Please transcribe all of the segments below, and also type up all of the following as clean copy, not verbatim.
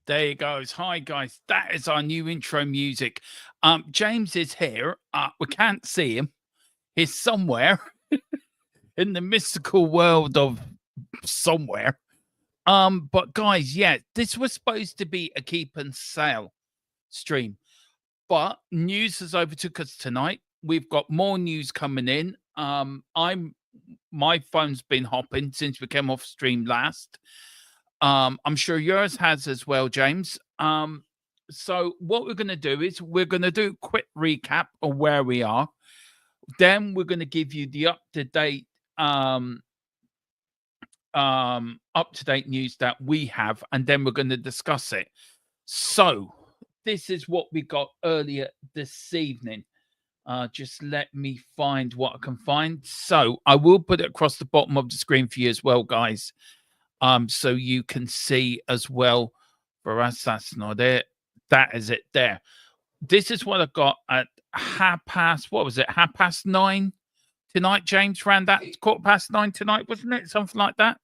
There you go. Hi guys. That is our new intro music. James is here. We can't see him. He's somewhere in the mystical world of somewhere. But guys, yeah, this was supposed to be a keep and sell stream. But news has overtook us tonight. We've got more news coming in. My phone's been hopping since we came off stream last. I'm sure yours has as well, James. So what we're going to do is we're going to do a quick recap of where we are. Then we're going to give you the up-to-date news that we have, and then we're going to discuss it. So this is what we got earlier this evening. Just let me find what I can find. So I will put it across the bottom of the screen for you as well, guys. So you can see as well. For us, that's not it. That is it there. This is what I got at half past 9 tonight, James? Ran that 9:15 tonight, wasn't it? Something like that.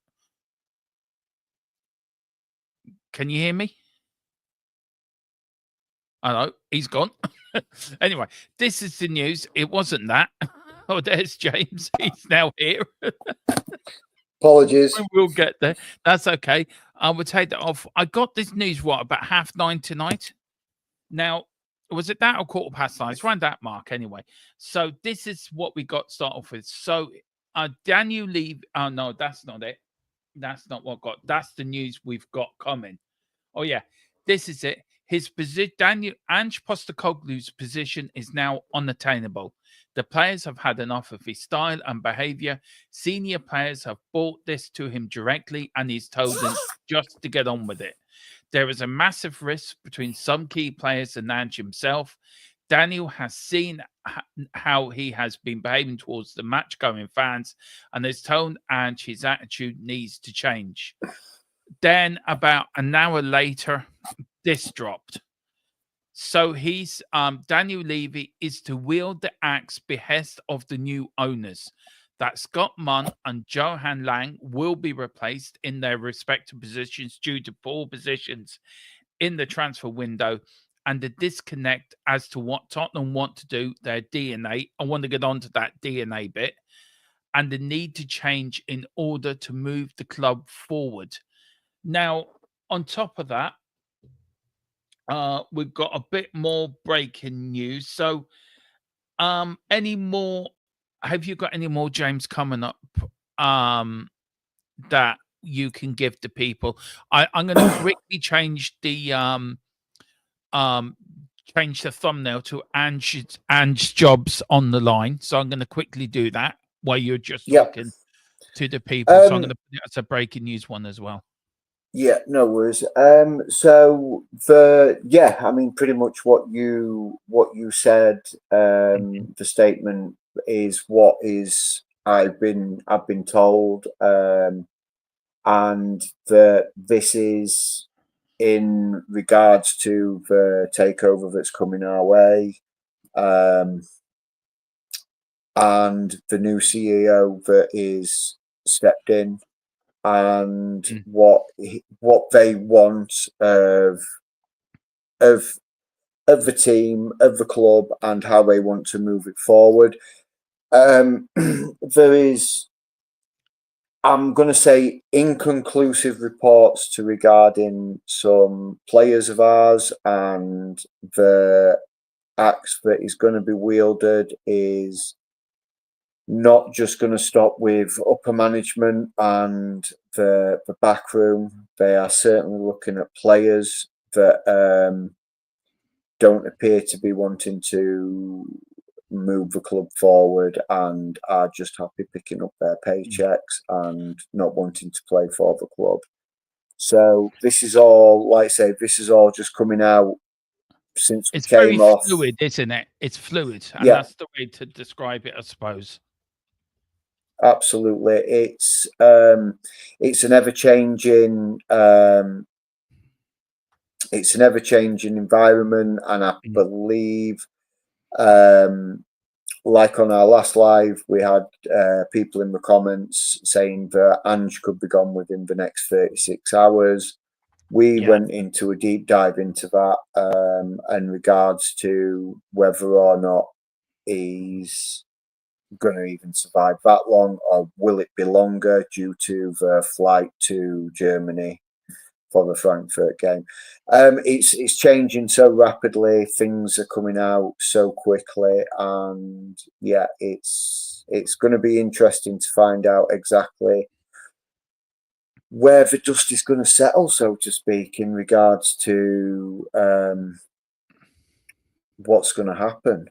Can you hear me? Hello, he's gone. Anyway, this is the news. It wasn't that. Oh, there's James. He's now here. Apologies. We'll get there. That's okay. I will take that off. I got this news about 9:30 tonight. Now, was it that or 9:15? It's around that mark anyway. So this is what we got to start off with. So Daniel Levy. Oh no, that's not it. That's not what got. That's the news we've got coming. Oh yeah, this is it. His position, Ange Postecoglou's position is now unattainable. The players have had enough of his style and behavior. Senior players have brought this to him directly, and he's told them just to get on with it. There is a massive risk between some key players and Ange himself. Daniel has seen how he has been behaving towards the match-going fans, and has told Ange his attitude needs to change. Then, about an hour later, this dropped. So he's Daniel Levy is to wield the axe behest of the new owners. That Scott Munn and Johan Lang will be replaced in their respective positions due to poor positions in the transfer window and the disconnect as to what Tottenham want to do, their DNA. I want to get on to that DNA bit, and the need to change in order to move the club forward. Now, on top of that, we've got a bit more breaking news. So, any more? Have you got any more, James, coming up that you can give to people? I'm going to quickly change the thumbnail to Ange's jobs on the line. So I'm going to quickly do that while you're just talking to the people. So I'm going to put it as a breaking news one as well. Yeah, no worries. I mean, pretty much what you said. The statement is what I've been told, and that this is in regards to the takeover that's coming our way, and the new CEO that is stepped in. And what they want of the team, of the club, and how they want to move it forward. There is, I'm going to say, inconclusive reports regarding some players of ours, and the axe that is going to be wielded is not just going to stop with upper management and the back room. They are certainly looking at players that don't appear to be wanting to move the club forward and are just happy picking up their paychecks and not wanting to play for the club. So this is all, like I say, this is all just coming out since we came off. It's very fluid, isn't it? It's fluid, and that's the way to describe it, I suppose. Absolutely, it's an ever-changing environment, and I believe, like on our last live, we had people in the comments saying that Ange could be gone within the next 36 hours. We Yeah. went into a deep dive into that in regards to whether or not he's going to even survive that long, or will it be longer due to the flight to Germany for the Frankfurt game. It's changing so rapidly. Things are coming out so quickly, and yeah, it's going to be interesting to find out exactly where the dust is going to settle, so to speak, in regards to what's going to happen.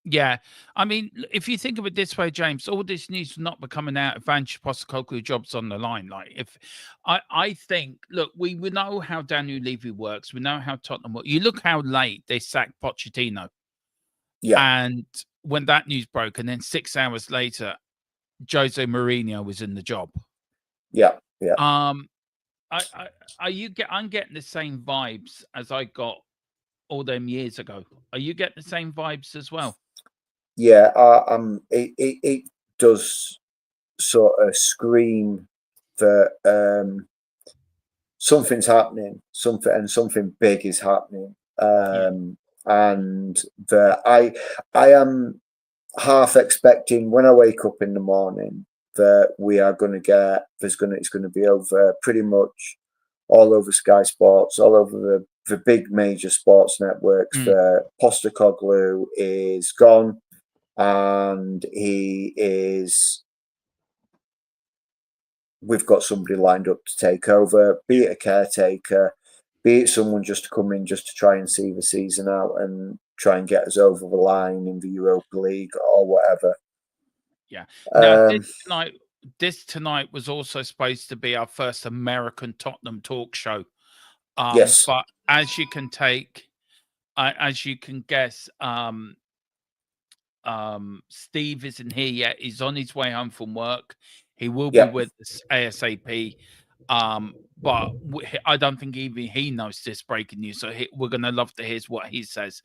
Yeah. I mean, if you think of it this way, James, all this news will not be coming out if Ange Postecoglou job's on the line. Like, if I think, look, we know how Daniel Levy works. We know how Tottenham work. You look how late they sacked Pochettino. Yeah, And when that news broke, and then 6 hours later, Jose Mourinho was in the job. yeah, yeah. I'm getting the same vibes as I got all them years ago. Are you getting the same vibes as well? Yeah, it does sort of scream that something's happening, something big is happening, Yeah. and that I am half expecting when I wake up in the morning that we are going to get it's going to be over pretty much all over Sky Sports, all over the big major sports networks. Mm. That Postecoglou is gone, and we've got somebody lined up to take over, be it a caretaker, be it someone just to come in just to try and see the season out and try and get us over the line in the Europa League or whatever. Yeah. Now, Um, this tonight was also supposed to be our first American Tottenham talk show. yes, But as you can as you can guess, Steve isn't here yet. He's on his way home from work. He will be yeah, with us ASAP. But I don't think even he knows this breaking news. So we're gonna love to hear what he says.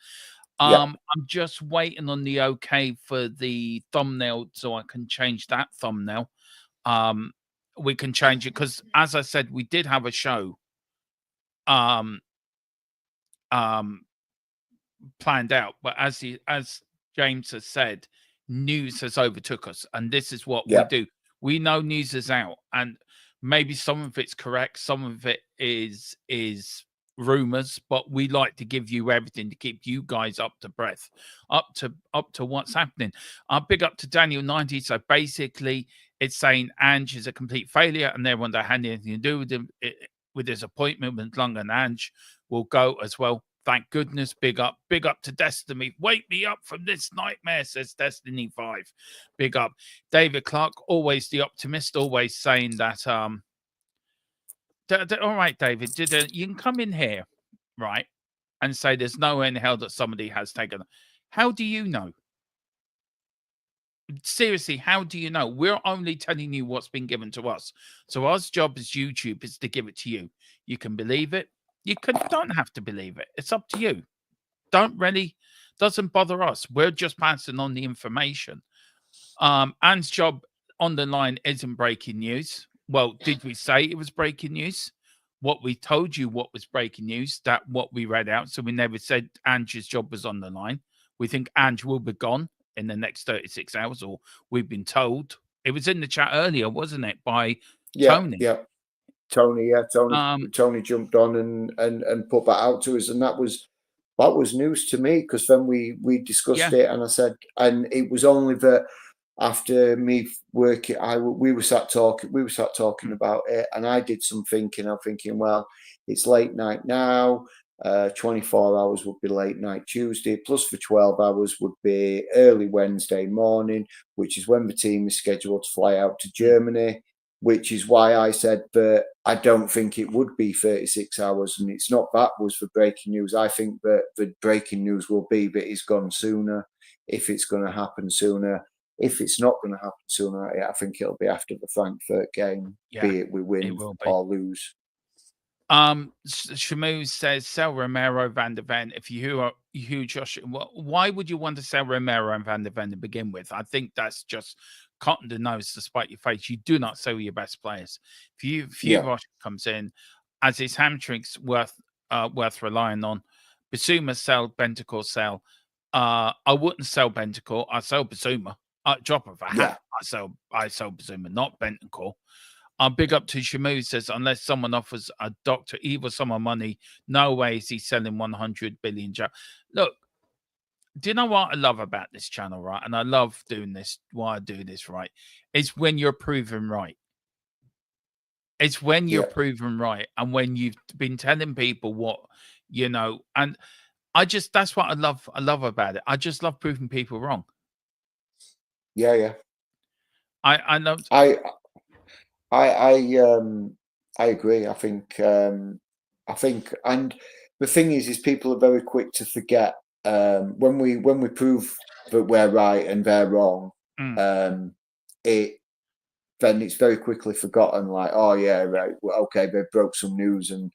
yeah, I'm just waiting on the okay for the thumbnail so I can change that thumbnail. Um, we can change it because, as I said, we did have a show um um planned out, but as James has said, news has overtook us, and this is what we yeah, do. We know news is out, and maybe some of it's correct, some of it is rumors, but we like to give you everything to keep you guys up to breath, up to what's happening. Big up to Daniel 90. So basically, it's saying Ange is a complete failure, and they want to have anything to do with him with his appointment with Lung, and Ange will go as well. Thank goodness. Big up to Destiny. Wake me up from this nightmare, says Destiny 5. Big up. David Clark, always the optimist, always saying that all right, David, you can come in here, right, and say there's no way in hell that somebody has taken. How do you know? Seriously, how do you know? We're only telling you what's been given to us. So our job as YouTube is to give it to you. You can believe it. Don't have to believe it. It's up to you. Don't really doesn't bother us. We're just passing on the information. Anne's job on the line isn't breaking news. Well, did we say it was breaking news? What we told you what was breaking news, that what we read out. So we never said Ange's job was on the line. We think Ange will be gone in the next 36 hours, or we've been told. It was in the chat earlier, wasn't it? By yeah, Tony. yeah. Tony, yeah, Um, Tony jumped on and put that out to us, and that was news to me, because then we discussed yeah. it, and I said, and it was only that after me working, we were sat talking Mm. about it, and I did some thinking. I'm thinking, well, it's late night now. 24 hours would be late night Tuesday, plus for 12 hours would be early Wednesday morning, which is when the team is scheduled to fly out to Mm. Germany, which is why I said that I don't think it would be 36 hours. And it's not that was for breaking news. I think that the breaking news will be that he's gone sooner, if it's going to happen sooner. If it's not going to happen sooner, I think it'll be after the Frankfurt game, Yeah, be it we it win will be. or lose. Shamu says sell Romero, Van der Ven. If Josh, why would you want to sell Romero and Van der Ven to begin with? I think that's just cotton to nose to spite your face. You do not sell your best players. If Yeah, Josh comes in, as his hamstrings worth relying on. Basuma sell, Bentancur sell. I wouldn't sell Bentancur. I sell Basuma. Drop of a hat. I sell Basuma, not Bentancur. Big up to Shamu says, unless someone offers a doctor evil sum of money, no way is he selling 100 billion. Look, do you know what I love about this channel, right? And I love doing this. Why I do this, right? It's when you're proven right. It's when you're proven right, and when you've been telling people what you know. And that's what I love. I love about it. I just love proving people wrong. Yeah. I know. I agree. I think, and the thing is people are very quick to forget when we prove that we're right and they're wrong. Then it's very quickly forgotten. Like, oh yeah, right, well, okay, they broke some news and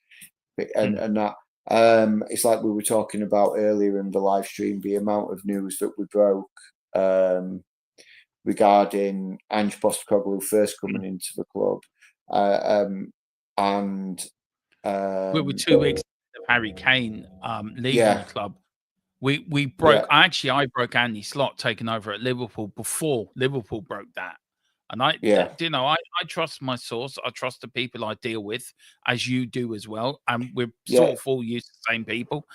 that. It's like we were talking about earlier in the live stream, the amount of news that we broke regarding Ange Postecoglou first coming into the club, and we were 2 weeks of Harry Kane leaving the club. We broke. I broke Andy Slot taking over at Liverpool before Liverpool broke that. And I trust my source. I trust the people I deal with, as you do as well. And we're sort of all used to the same people.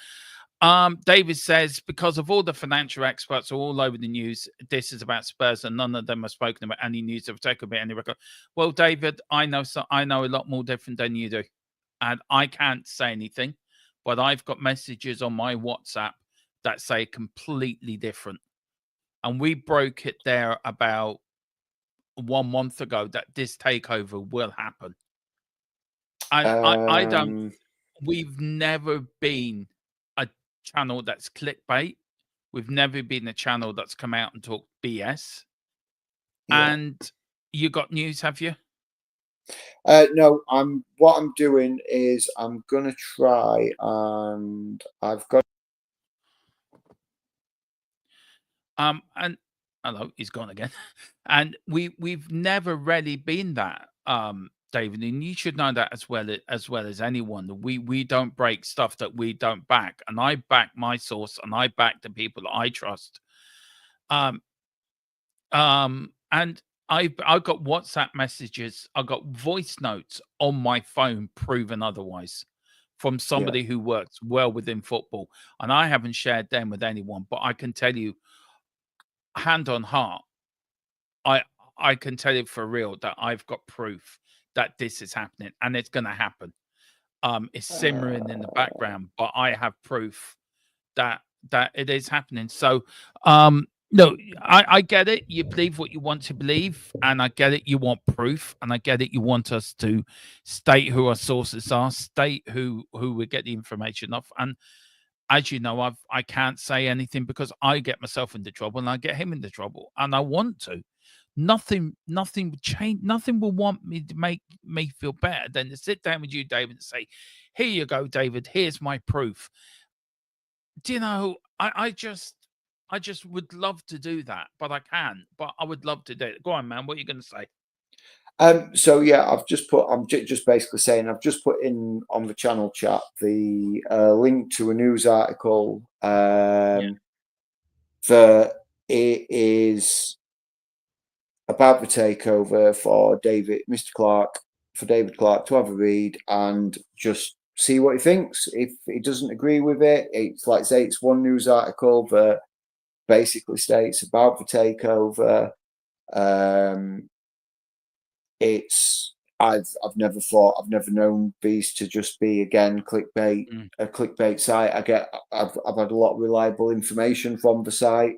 David says, because of all the financial experts all over the news, this is about Spurs, and none of them have spoken about any news of takeover, any record. Well, David, I know a lot more different than you do, and I can't say anything, but I've got messages on my WhatsApp that say completely different, and we broke it there about 1 month ago that this takeover will happen. And I don't. We've never been a channel that's clickbait. We've never been a channel that's come out and talked BS. And you got news, have you? No, what I'm doing is I'm gonna try, and I've got and hello, he's gone again. And we've never really been that, David, and you should know that as well as anyone. We don't break stuff that we don't back, and I back my source, and I back the people that I trust. And I've got WhatsApp messages, I've got voice notes on my phone proving otherwise from somebody who works well within football, and I haven't shared them with anyone, but I can tell you, hand on heart, I can tell you for real that I've got proof that this is happening, and it's going to happen. It's simmering in the background, but I have proof that it is happening. So, no, I get it. You believe what you want to believe, and I get it. You want proof, and I get it. You want us to state who our sources are, state who we get the information off, and as you know, I can't say anything because I get myself into trouble and I get him into trouble, and I want to. Nothing would change. Nothing will want me to make me feel better than to sit down with you, David, and say, "Here you go, David. Here's my proof." Do you know? I just would love to do that, but I can't. But I would love to do it. Go on, man. What are you going to say? So yeah, I'm just basically saying I've just put in on the channel chat the link to a news article that it is about the takeover for Mr. Clark, for David Clark to have a read and just see what he thinks. If he doesn't agree with it, it's like say it's one news article that basically states about the takeover. I've never known these to just be again clickbait, a clickbait site. I've had a lot of reliable information from the site,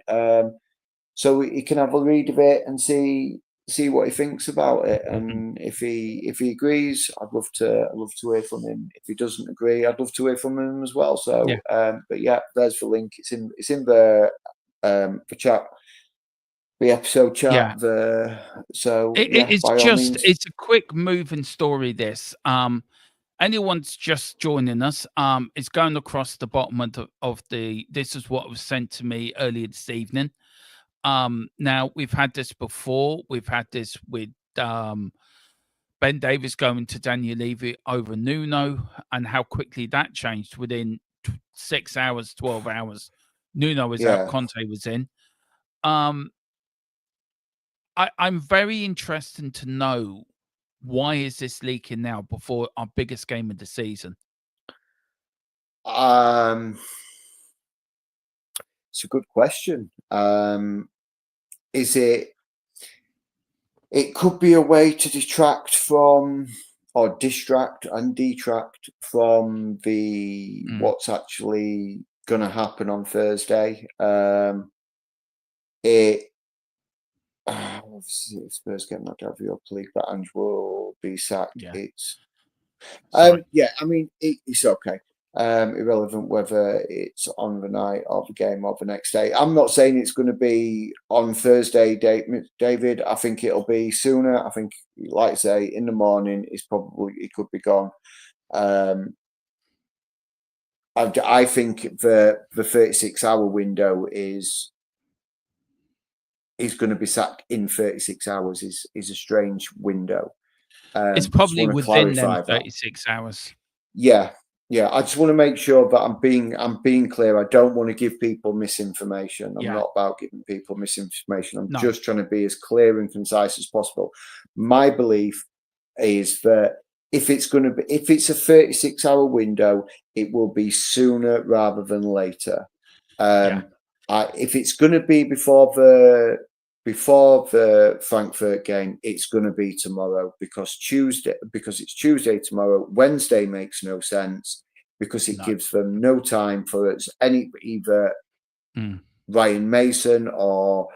so he can have a read of it and see what he thinks about it. And if he agrees, I'd love to hear from him. If he doesn't agree, I'd love to hear from him as well. So, but yeah, there's the link. It's in the chat. The episode chat. So it's a quick moving story. This anyone's just joining us, it's going across the bottom of the. This is what was sent to me earlier this evening. Now we've had this before. We've had this with Ben Davis going to Daniel Levy over Nuno, and how quickly that changed within 6 hours, 12 hours. Nuno was out, Conte was in. I'm very interested to know, why is this leaking now before our biggest game of the season? It's a good question. Is it? It could be a way to distract from, or distract and detract from the what's actually going to happen on Thursday. Obviously, if Spurs get knocked out of the Europa League, but Ange will be sacked. Yeah. It's Sorry. I mean, it's okay. Irrelevant whether it's on the night of the game or the next day. I'm not saying it's going to be on Thursday, David. I think it'll be sooner. I think, like I say, in the morning, it could be gone. I think the 36-hour window is going to be sacked in 36 hours is a strange window. It's probably within them 36 hours. Yeah. I just want to make sure that I'm being clear. I don't want to give people misinformation. I'm not about giving people misinformation. I'm just trying to be as clear and concise as possible. My belief is that if it's a 36-hour window, it will be sooner rather than later. If it's going to be before the Frankfurt game, it's going to be tomorrow, because it's Tuesday tomorrow. Wednesday makes no sense, because it gives them no time for either Ryan Mason or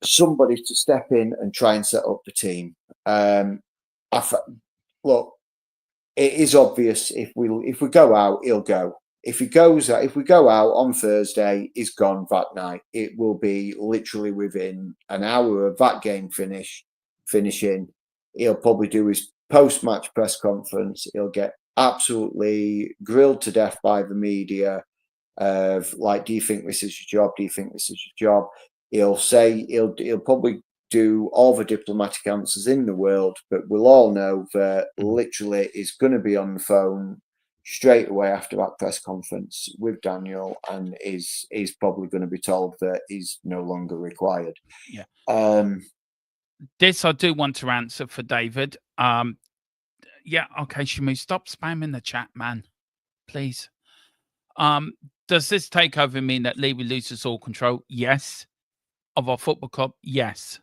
somebody to step in and try and set up the team. Look, it is obvious, if we go out, he'll go. If we go out on Thursday, he's gone that night. It will be literally within an hour of that game finishing. He'll probably do his post-match press conference. He'll get absolutely grilled to death by the media of, like, do you think this is your job? Do you think this is your job? He'll say, he'll probably do all the diplomatic answers in the world, but we'll all know that literally he's going to be on the phone straight away after that press conference with Daniel, and is probably going to be told that he's no longer required. This I do want to answer for David. Okay, Shamu, stop spamming the chat, man, please. Does this takeover mean that Levy loses all control? Yes. Of our football club? Yes.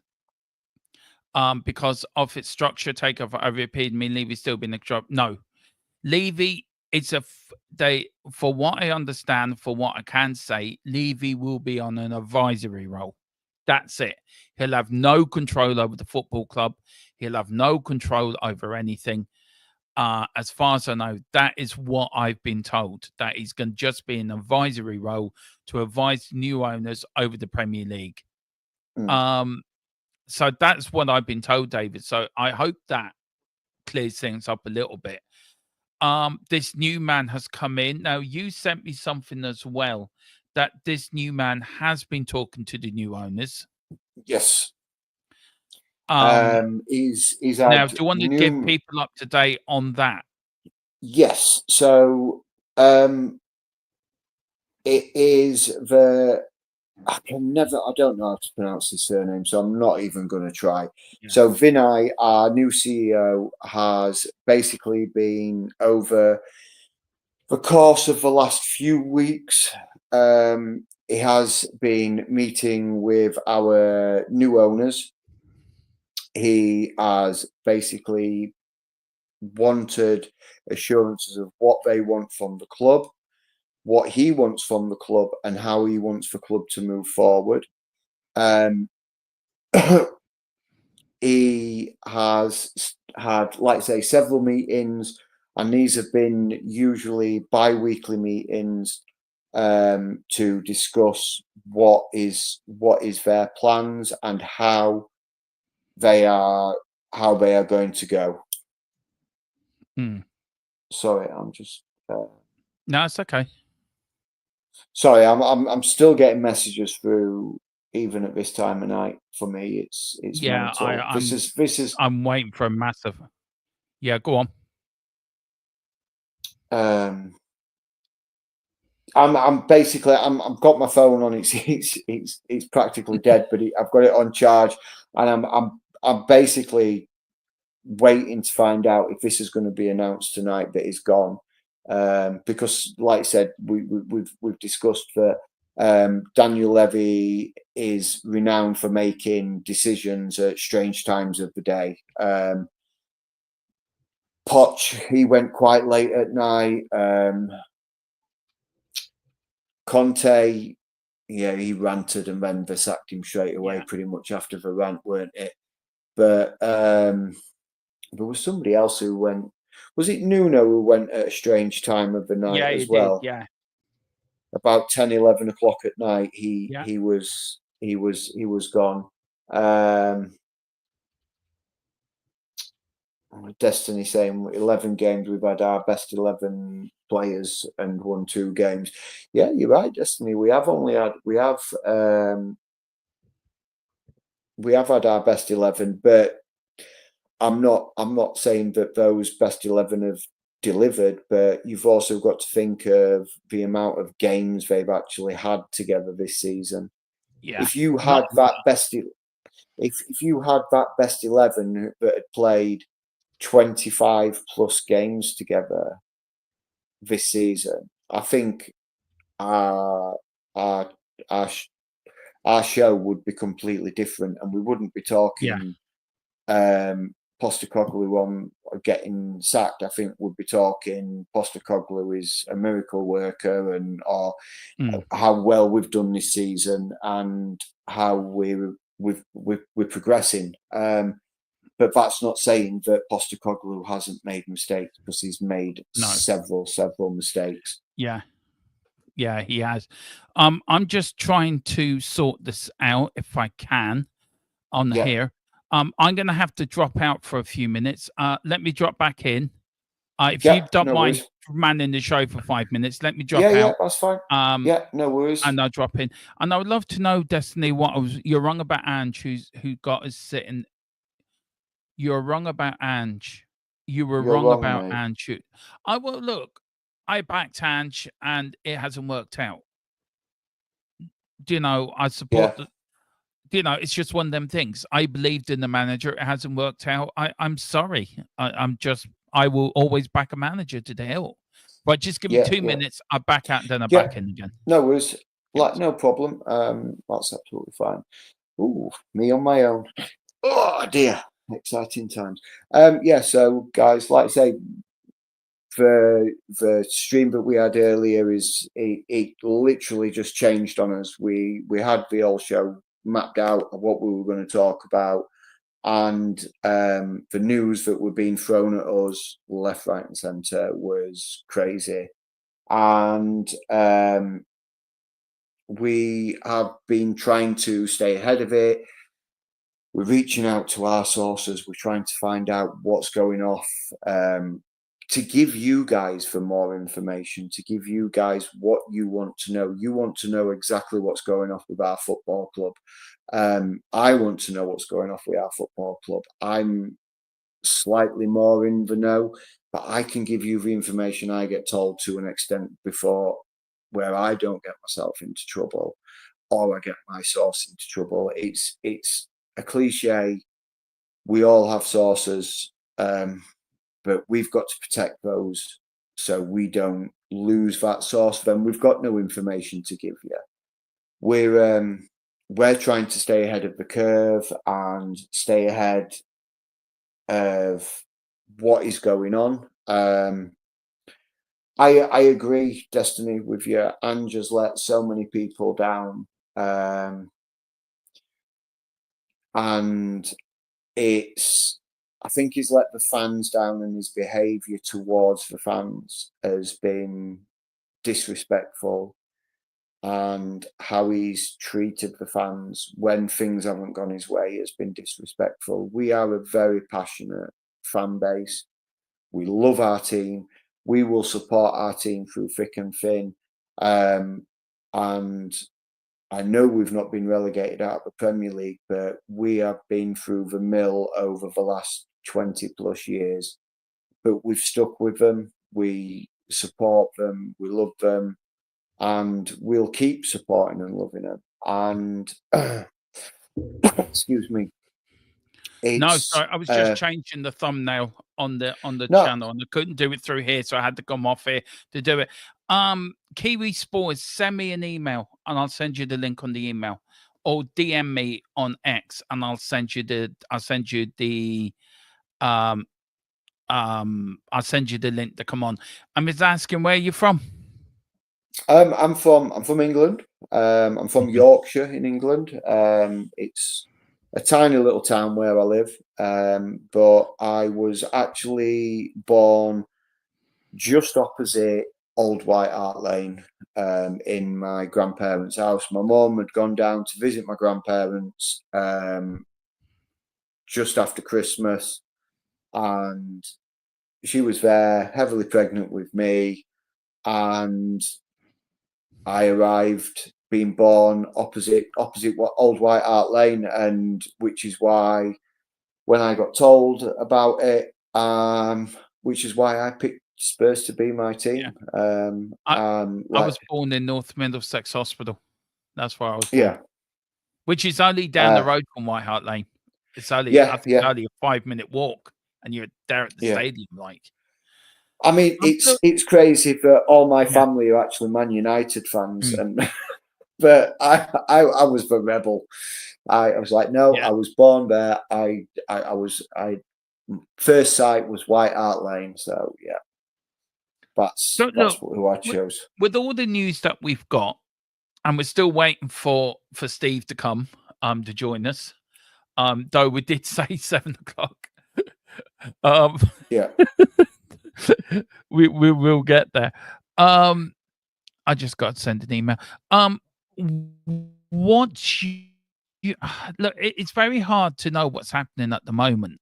Because of its structure, takeover over a period, mean Levy still being the job? No. Levy, for what I understand, for what I can say, Levy will be on an advisory role. That's it. He'll have no control over the football club. He'll have no control over anything. As far as I know, that is what I've been told, that he's going to just be an advisory role to advise new owners over the Premier League. So that's what I've been told, David. So I hope that clears things up a little bit. This new man has come in. Now, you sent me something as well, that this new man has been talking to the new owners. Yes. He's now, do you want to give people up to date on that? Yes. So it is I don't know how to pronounce his surname, so I'm not even going to try. So Vinay, our new CEO, has basically been, over the course of the last few weeks, he has been meeting with our new owners. He has basically wanted assurances of what they want from the club, what he wants from the club, and how he wants the club to move forward. He has had, like I say, several meetings, and these have been usually bi-weekly meetings to discuss what is their plans and how they are going to go. Sorry, I'm just no, it's okay. Sorry, I'm still getting messages through even at this time of night. For me, it's Yeah, mental. This is I'm waiting for a massive. Yeah, go on. I'm basically I've got my phone on. It's practically dead, but I've got it on charge, and I'm basically waiting to find out if this is going to be announced tonight that it's gone. Because, like I said, we've discussed that Daniel Levy is renowned for making decisions at strange times of the day. Poch, he went quite late at night. Conte, yeah, he ranted and then they sacked him straight away, pretty much after the rant, weren't it? But there was somebody else who went. Was it Nuno who went at a strange time of the night as well? Did, yeah. About 10, 11 o'clock at night, he was gone. Destiny saying 11 games, we've had our best 11 players and won 2 games. Yeah, you're right, Destiny. We have had our best 11, but I'm not saying that those best 11 have delivered, but you've also got to think of the amount of games they've actually had together this season. Yeah. If you had if you had that best 11 that had played 25 plus games together this season, I think our show would be completely different, and we wouldn't be talking Postecoglou on getting sacked. I think we'd be talking Postecoglou is a miracle worker, and or how well we've done this season and how we're progressing. But that's not saying that Postecoglou hasn't made mistakes, because he's made several mistakes. Yeah, he has. I'm just trying to sort this out if I can on here. I'm going to have to drop out for a few minutes. Let me drop back in. If you don't mind manning the show for 5 minutes, let me drop out. Yeah, that's fine. No worries. And I'll drop in. And I would love to know, Destiny, you're wrong about Ange, who got us sitting. You're wrong about Ange. You were wrong about mate. Ange. Look, I backed Ange and it hasn't worked out. I support it's just one of them things. I believed in the manager. It hasn't worked out. I'm sorry. I will always back a manager to the hill. But just give me 2 minutes. I'll back out and then I'll back in again. No worries. No problem. That's absolutely fine. Ooh, me on my own. Oh dear. Exciting times. So guys, like I say, the stream that we had earlier it literally just changed on us. We had the whole show mapped out of what we were going to talk about, and the news that were being thrown at us left, right, and centre was crazy. And we have been trying to stay ahead of it. We're reaching out to our sources. We're trying to find out what's going off, to give you guys for more information, to give you guys what you want to know. You want to know exactly what's going off with our football club. I want to know what's going off with our football club. I'm slightly more in the know, but I can give you the information I get told to an extent before, where I don't get myself into trouble or I get my source into trouble. It's a cliche. We all have sources, but we've got to protect those so we don't lose that source. Then we've got no information to give you. We're trying to stay ahead of the curve and stay ahead of what is going on. I agree, Destiny, with you. Ange has let so many people down, and I think he's let the fans down, and his behaviour towards the fans has been disrespectful, and how he's treated the fans when things haven't gone his way has been disrespectful. We are a very passionate fan base. We love our team. We will support our team through thick and thin. And I know we've not been relegated out of the Premier League, but we have been through the mill over the last 20 plus years. But we've stuck with them. We support them. We love them. And we'll keep supporting and loving them. And excuse me. No, It's sorry, I was just changing the thumbnail on the no, channel, and I couldn't do it through here, so I had to come off here to do it. Kiwi Sports, send me an email, and I'll send you the link on the email, or DM me on X, and I'll send you the I'll send you the link to come on. I'm just asking where you're from. I'm from England. I'm from Mhm. Yorkshire in England. It's a tiny little town where I live. But I was actually born just opposite Old White Hart Lane, in my grandparents' house. My mum had gone down to visit my grandparents just after Christmas, and she was there, heavily pregnant with me, and I arrived being born opposite what Old White Hart Lane, and which is why when I got told about it, which is why I picked Spurs to be my Yeah. team. I Like was born in North Middlesex Hospital. That's where I was born, yeah, which is only down the uh, road from White Hart Lane. It's only, I yeah, think, yeah, only a 5-minute walk, and you're there at the yeah. stadium. Like, I mean, look, it's crazy that all my yeah, family are actually Man United fans, mm, and but I was the rebel. I was like, no, yeah. I was born there. I first sight was White Hart Lane, so yeah, So that's look, who I with, chose. with all the news that we've got, and we're still waiting for Steve to come to join us. Though we did say 7 o'clock. Um, Yeah, we will get there. Um, I just got to send an email. What you look? It's very hard to know what's happening at the moment.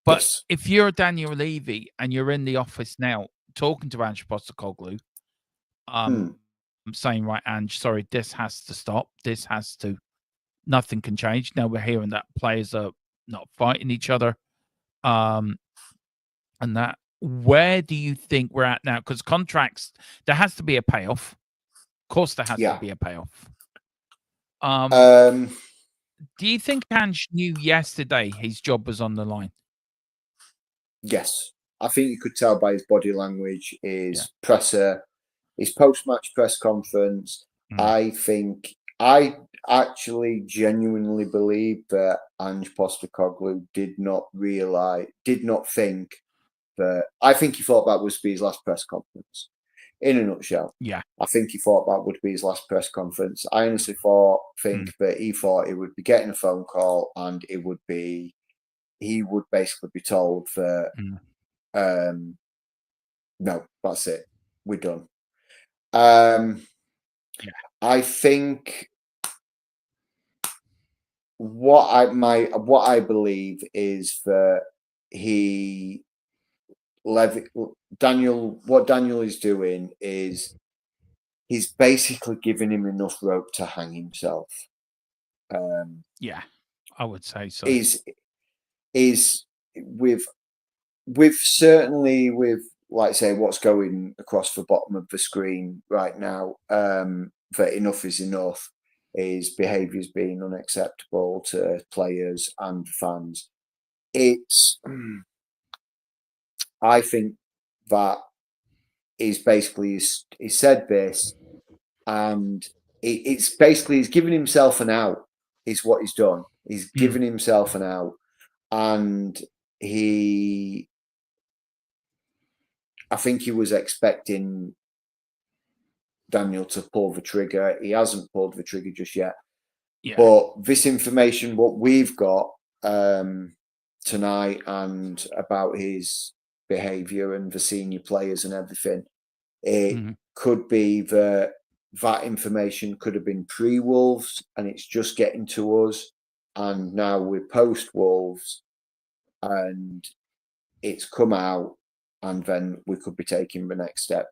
But yes, if you're Daniel Levy and you're in the office now talking to Ange Postecoglou, hmm. I'm saying, right, Ange, sorry, this has to stop. This has to. Nothing can change. Now we're hearing that players are not fighting each other. Um, and that. Where do you think we're at now? Because contracts, there has to be a payoff. Of course, there has to Yeah. be a payoff. Um, Um, do you think Ange knew yesterday his job was on the line? yes, I think you could tell by his body language, Yeah. his presser, his post-match press conference. Mm, I think I actually genuinely believe that Ange Postecoglou did not think that. I think he thought that would be his last press conference. In a nutshell, yeah. I think he thought that would be his last press conference. I honestly think Mm, that he thought he would be getting a phone call, and he would basically be told that mm, um, no, that's it, we're done. Um, yeah. I think what I believe is that he Lev Daniel what Daniel is doing is he's basically giving him enough rope to hang himself. Um, Yeah. I would say so. is is with certainly with like say what's going across the bottom of the screen right now, that enough is enough, is behaviours being unacceptable to players and fans. It's I think that is basically he said this, and it's basically he's giving himself an out. Is what he's done. He's Mm, given himself an out, and he I think he was expecting Daniel to pull the trigger. He hasn't pulled the trigger just yet. yeah. But this information, what we've got tonight, and about his behaviour and the senior players and everything, it Mm, could be that that information could have been pre-Wolves, and it's just getting to us, and now we're post-Wolves, and it's come out, and then we could be taking the next step.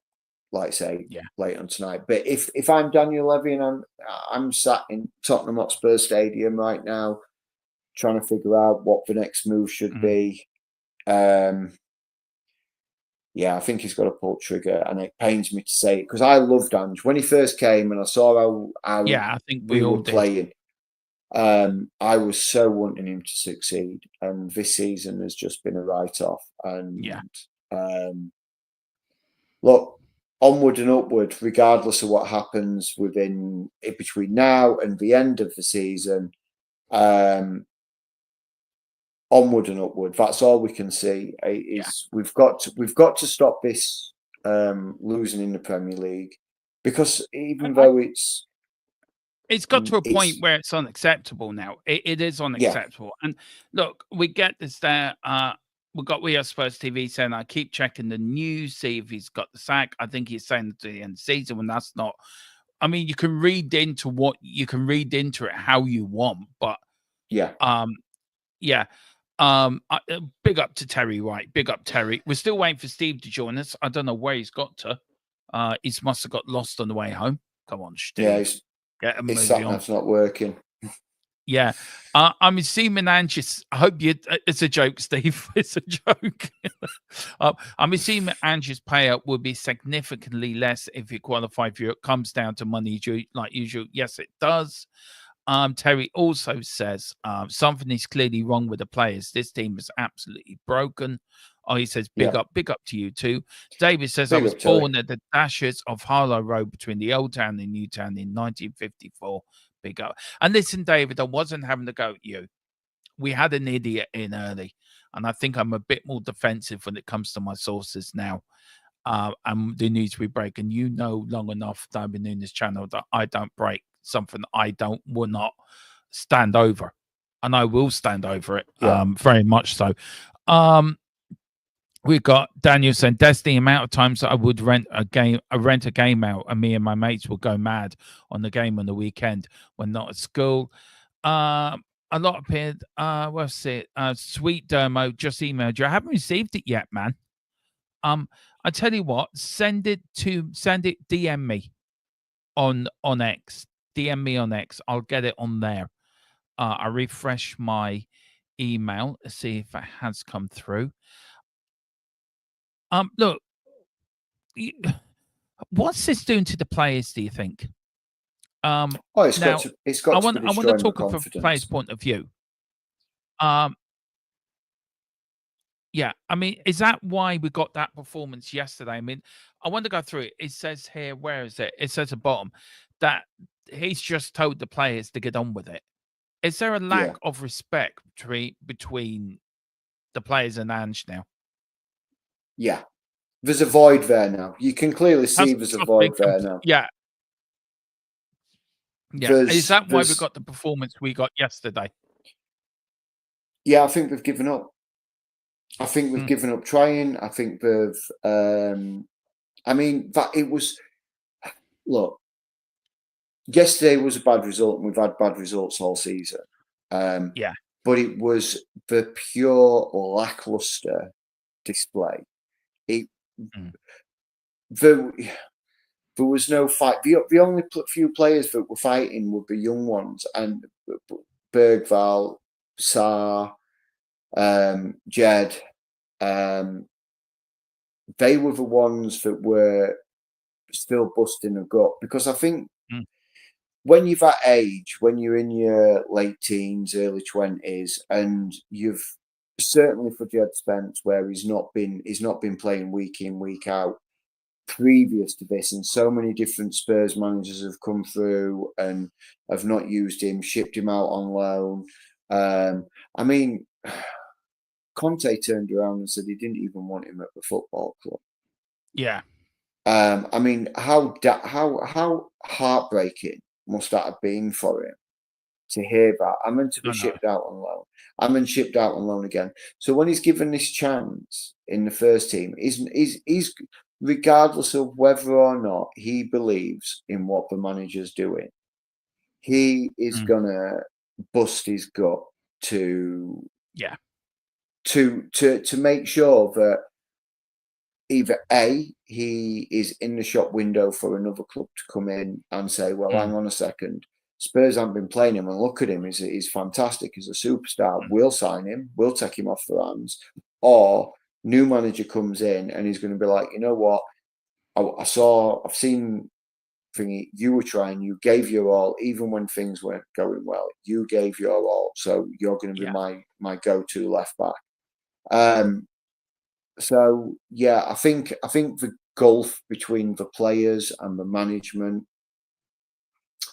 like I say, Yeah. late on tonight. But if I'm Daniel Levy and I'm sat in Tottenham Hotspur Stadium right now, trying to figure out what the next move should be. Yeah, I think he's got to pull trigger, and it pains me to say it because I loved Ange when he first came, and I saw how I think we all were did. playing. I was so wanting him to succeed, and this season has just been a write-off. And look, onward and upward, regardless of what happens between now and the end of the season. Onward and upward. That's all we can see. We've got to stop this losing in the Premier League, because even though it's got to a point where it's unacceptable now. It is unacceptable. And look, we get this there. We are Spurs TV saying, I keep checking the news, see if he's got the sack. I think he's saying to the end of the season, when that's not. I mean, you can read into it how you want, but big up to Terry White. Big up Terry. We're still waiting for Steve to join us. I don't know where he's got to. He must have got lost on the way home. Come on, Steve. Yeah, his sat-nav's not working. Yeah. I'm assuming Ange's. I hope you. It's a joke, Steve. It's a joke. I'm assuming Ange's payout will be significantly less if you qualify for it. Comes down to money, like usual. Yes, it does. Terry also says something is clearly wrong with the players. This team is absolutely broken. Oh, he says, big up to you too. David says, I was born at the dashes of Harlow Road between the Old Town and New Town in 1954. Big up. And listen, David, I wasn't having to go at you. We had an idiot in early, and I think I'm a bit more defensive when it comes to my sources now. And the news we break, and you know long enough that I've been in this channel that I don't break something will not stand over, and I will stand over it. Very much so. We got Daniel saying, that's the amount of times that I would rent a game out, and me and my mates will go mad on the game on the weekend when not at school. A lot appeared. What's it? Sweet Dermo just emailed you. I haven't received it yet, man. I tell you what, DM me on X. DM me on X. I'll get it on there. I refresh my email to see if it has come through. Look, what's this doing to the players, do you think? It's got to be destroying the confidence. I want to talk from the players' point of view. Yeah, I mean, is that why we got that performance yesterday? I mean, I want to go through it. It says here, where is it? It says at the bottom that he's just told the players to get on with it. Is there a lack of respect between the players and Ange now? Yeah. There's a void there now. You can clearly see there's a void there now. Yeah. Is that why we got the performance we got yesterday? Yeah, I think they've given up. I think we've given up trying. I think they've. I mean, that it was. Look, yesterday was a bad result, and we've had bad results all season. But it was the pure lackluster display. There was no fight. The only few players that were fighting were the young ones, and Bergval, Sarr, Jed. They were the ones that were still busting a gut, because I think when you're that age, when you're in your late teens, early 20s, and you've certainly for Jed Spence, where he's not been playing week in, week out previous to this, and so many different Spurs managers have come through and have not used him, shipped him out on loan. I mean, Conte turned around and said he didn't even want him at the football club. Yeah. I mean, how heartbreaking must that have been for him to hear that? I'm meant to be shipped out on loan. I'm then shipped out on loan again. So when he's given this chance in the first team, he's regardless of whether or not he believes in what the manager's doing, he is gonna bust his gut to make sure that either A, he is in the shop window for another club to come in and say, well, hang on a second, Spurs haven't been playing him, and look at him, he's fantastic, he's a superstar, we'll sign him, we'll take him off their hands. Or new manager comes in and he's going to be like, you know what, I've seen thingy, you were trying, you gave your all, even when things weren't going well, you gave your all, so you're going to be my go-to left back. So yeah, I think the gulf between the players and the management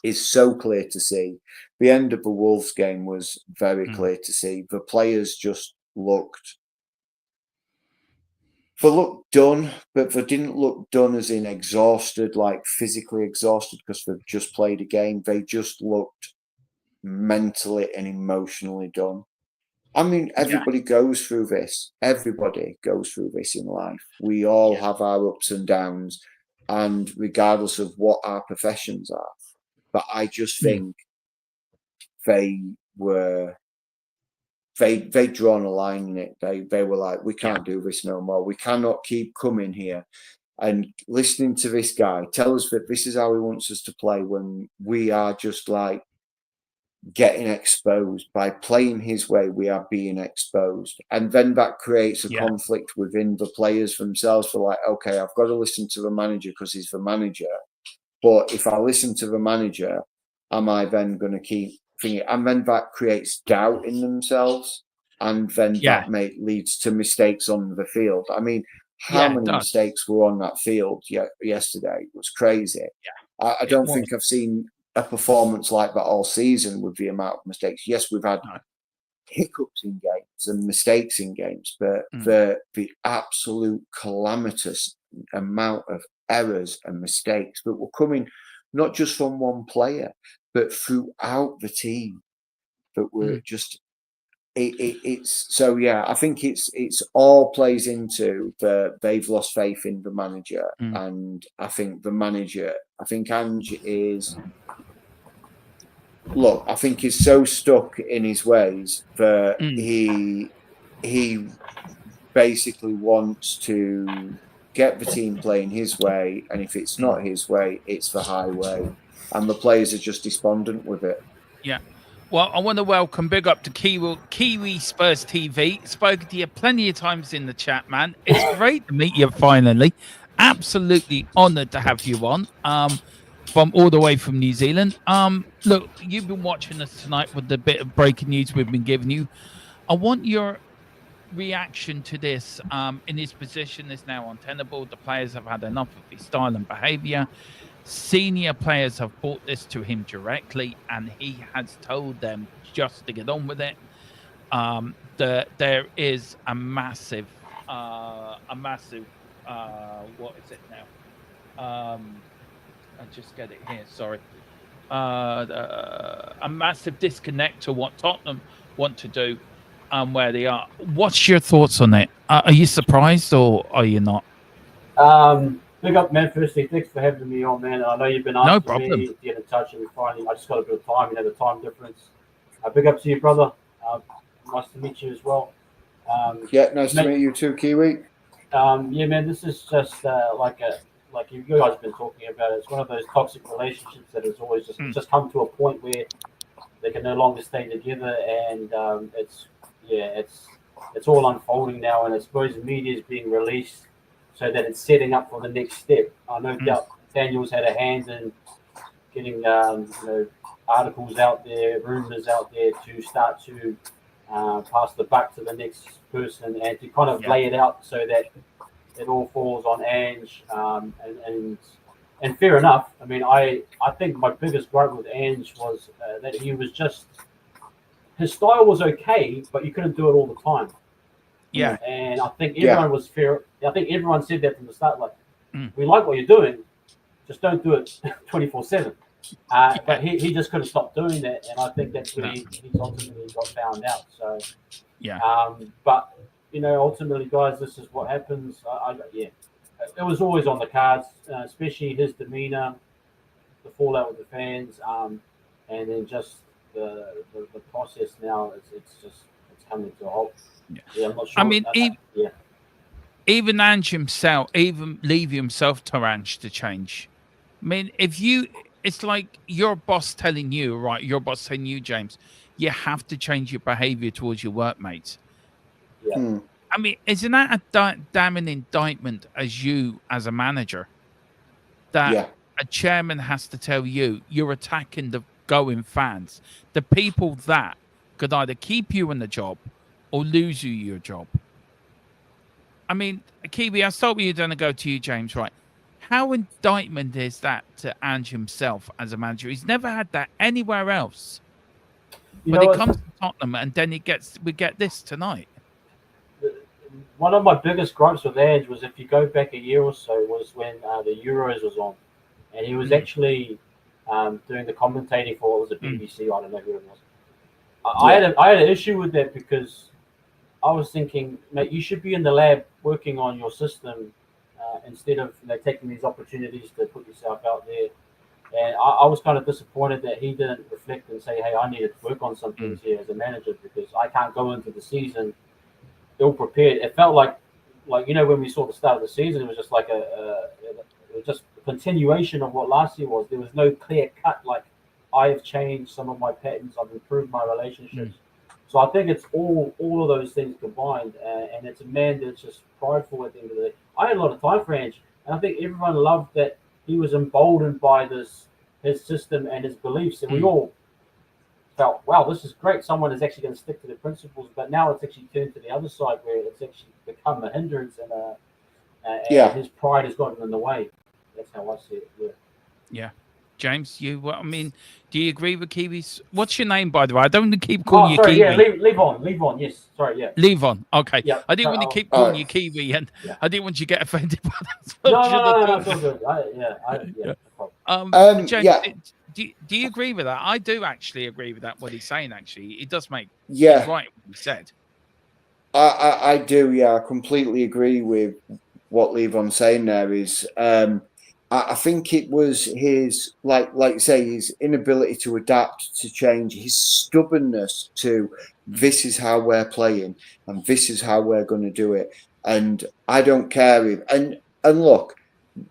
is so clear to see. The end of the Wolves game was very clear to see. The players just looked done, but they didn't look done as in exhausted, like physically exhausted because they've just played a game. They just looked mentally and emotionally done. I mean, everybody goes through this. Everybody goes through this in life. We all have our ups and downs, and regardless of what our professions are. But I just think they'd drawn a line in it. They were like, we can't do this no more. We cannot keep coming here and listening to this guy tell us that this is how he wants us to play when we are just like getting exposed. By playing his way, we are being exposed, and then that creates a conflict within the players themselves. For like, okay, I've got to listen to the manager because he's the manager, but if I listen to the manager, am I then going to keep thinking? And then that creates doubt in themselves, and then that leads to mistakes on the field. I mean, how many mistakes were on that field yesterday? It was crazy. I don't think I've seen a performance like that all season with the amount of mistakes. Yes, we've had hiccups in games and mistakes in games, but the absolute calamitous amount of errors and mistakes that were coming not just from one player, but throughout the team, that were just it's so I think it's all plays into they've lost faith in the manager, and I think the manager, I think Ange is, look, I think he's so stuck in his ways that he basically wants to get the team playing his way, and if it's not his way, it's the highway, and the players are just despondent with it. Yeah. Well, I want to welcome, big up to Kiwi Spurs TV. Spoken to you plenty of times in the chat, man. It's great to meet you finally. Absolutely honoured to have you on. From all the way from New Zealand. Look, you've been watching us tonight with the bit of breaking news we've been giving you. I want your reaction to this. In his position is now untenable. The players have had enough of his style and behaviour. Senior players have brought this to him directly, and he has told them just to get on with it. There is a massive, what is it now? I just get it here. Sorry, a massive disconnect to what Tottenham want to do and where they are. What's your thoughts on it? Are you surprised or are you not? Big up, man. Firstly, thanks for having me on, man. I know you've been asking me to get in touch, and we finally, I just got a bit of time, the time difference. Big up to you, brother. Nice to meet you as well. Nice to meet you too, Kiwi. Man, this is just like you guys have been talking about. It's one of those toxic relationships that has always just come to a point where they can no longer stay together, and it's all unfolding now, and I suppose the media is being released so that it's setting up for the next step. I no doubt Daniel's had a hand in getting articles out there, rumors out there to start to pass the buck to the next person, and to kind of lay it out so that it all falls on Ange. And fair enough. I mean, I think my biggest gripe with Ange was that he was just, his style was okay, but you couldn't do it all the time. Yeah. And I think everyone was fair. I think everyone said that from the start, like, we like what you're doing, just don't do it 24/7. But he just couldn't stop doing that, and I think that's where he's ultimately got found out. So but ultimately, guys, this is what happens. It was always on the cards, especially his demeanor, the fallout with the fans, and then just the process now. It's coming to a halt. Yeah, I'm not sure. I mean, even Ange himself, even Levy himself, to Ange to change. I mean, it's like your boss telling you, right? Your boss telling you, James, you have to change your behavior towards your workmates. Yeah. I mean, isn't that a damning indictment as you, as a manager, that a chairman has to tell you you're attacking the going fans, the people that could either keep you in the job or lose you your job? I mean, Kiwi, I thought we were going to go to you, James, right? How indictment is that to Ange himself as a manager? He's never had that anywhere else. But it comes to Tottenham, and then we get this tonight. One of my biggest gripes with Ange was, if you go back a year or so, was when the Euros was on, and he was actually doing the commentating for, what was it, BBC? I don't know who it was. I had an issue with that, because I was thinking, mate, you should be in the lab working on your system instead of taking these opportunities to put yourself out there. And I was kind of disappointed that he didn't reflect and say, hey, I need to work on some things here as a manager, because I can't go into the season ill prepared. It felt like when we saw the start of the season, it was just like it was just a continuation of what last year was. There was no clear cut, like, I have changed some of my patterns, I've improved my relationships. So I think it's all of those things combined, and it's a man that's just prideful at the end of the day. I had a lot of time for Ange, and I think everyone loved that he was emboldened by his system and his beliefs, and we all felt, wow, this is great. Someone is actually going to stick to the principles. But now it's actually turned to the other side, where it's actually become a hindrance, and his pride has gotten in the way. That's how I see it. Yeah. James, I mean, do you agree with Kiwi's? What's your name, by the way? I don't want to keep calling you Kiwi. Yeah, Levon. Yes, sorry, yeah. Levon. Okay. Yeah. I didn't want to keep calling you Kiwi, and I didn't want you to get offended by that. No, it's all good. James, do you agree with that? I do actually agree with that. What he's saying, actually, it does make he's right what he said. I do. Yeah, I completely agree with what Levon's saying. There is. I think it was his, like you say, his inability to adapt, to change, his stubbornness to, this is how we're playing and this is how we're going to do it. And I don't care if, and look,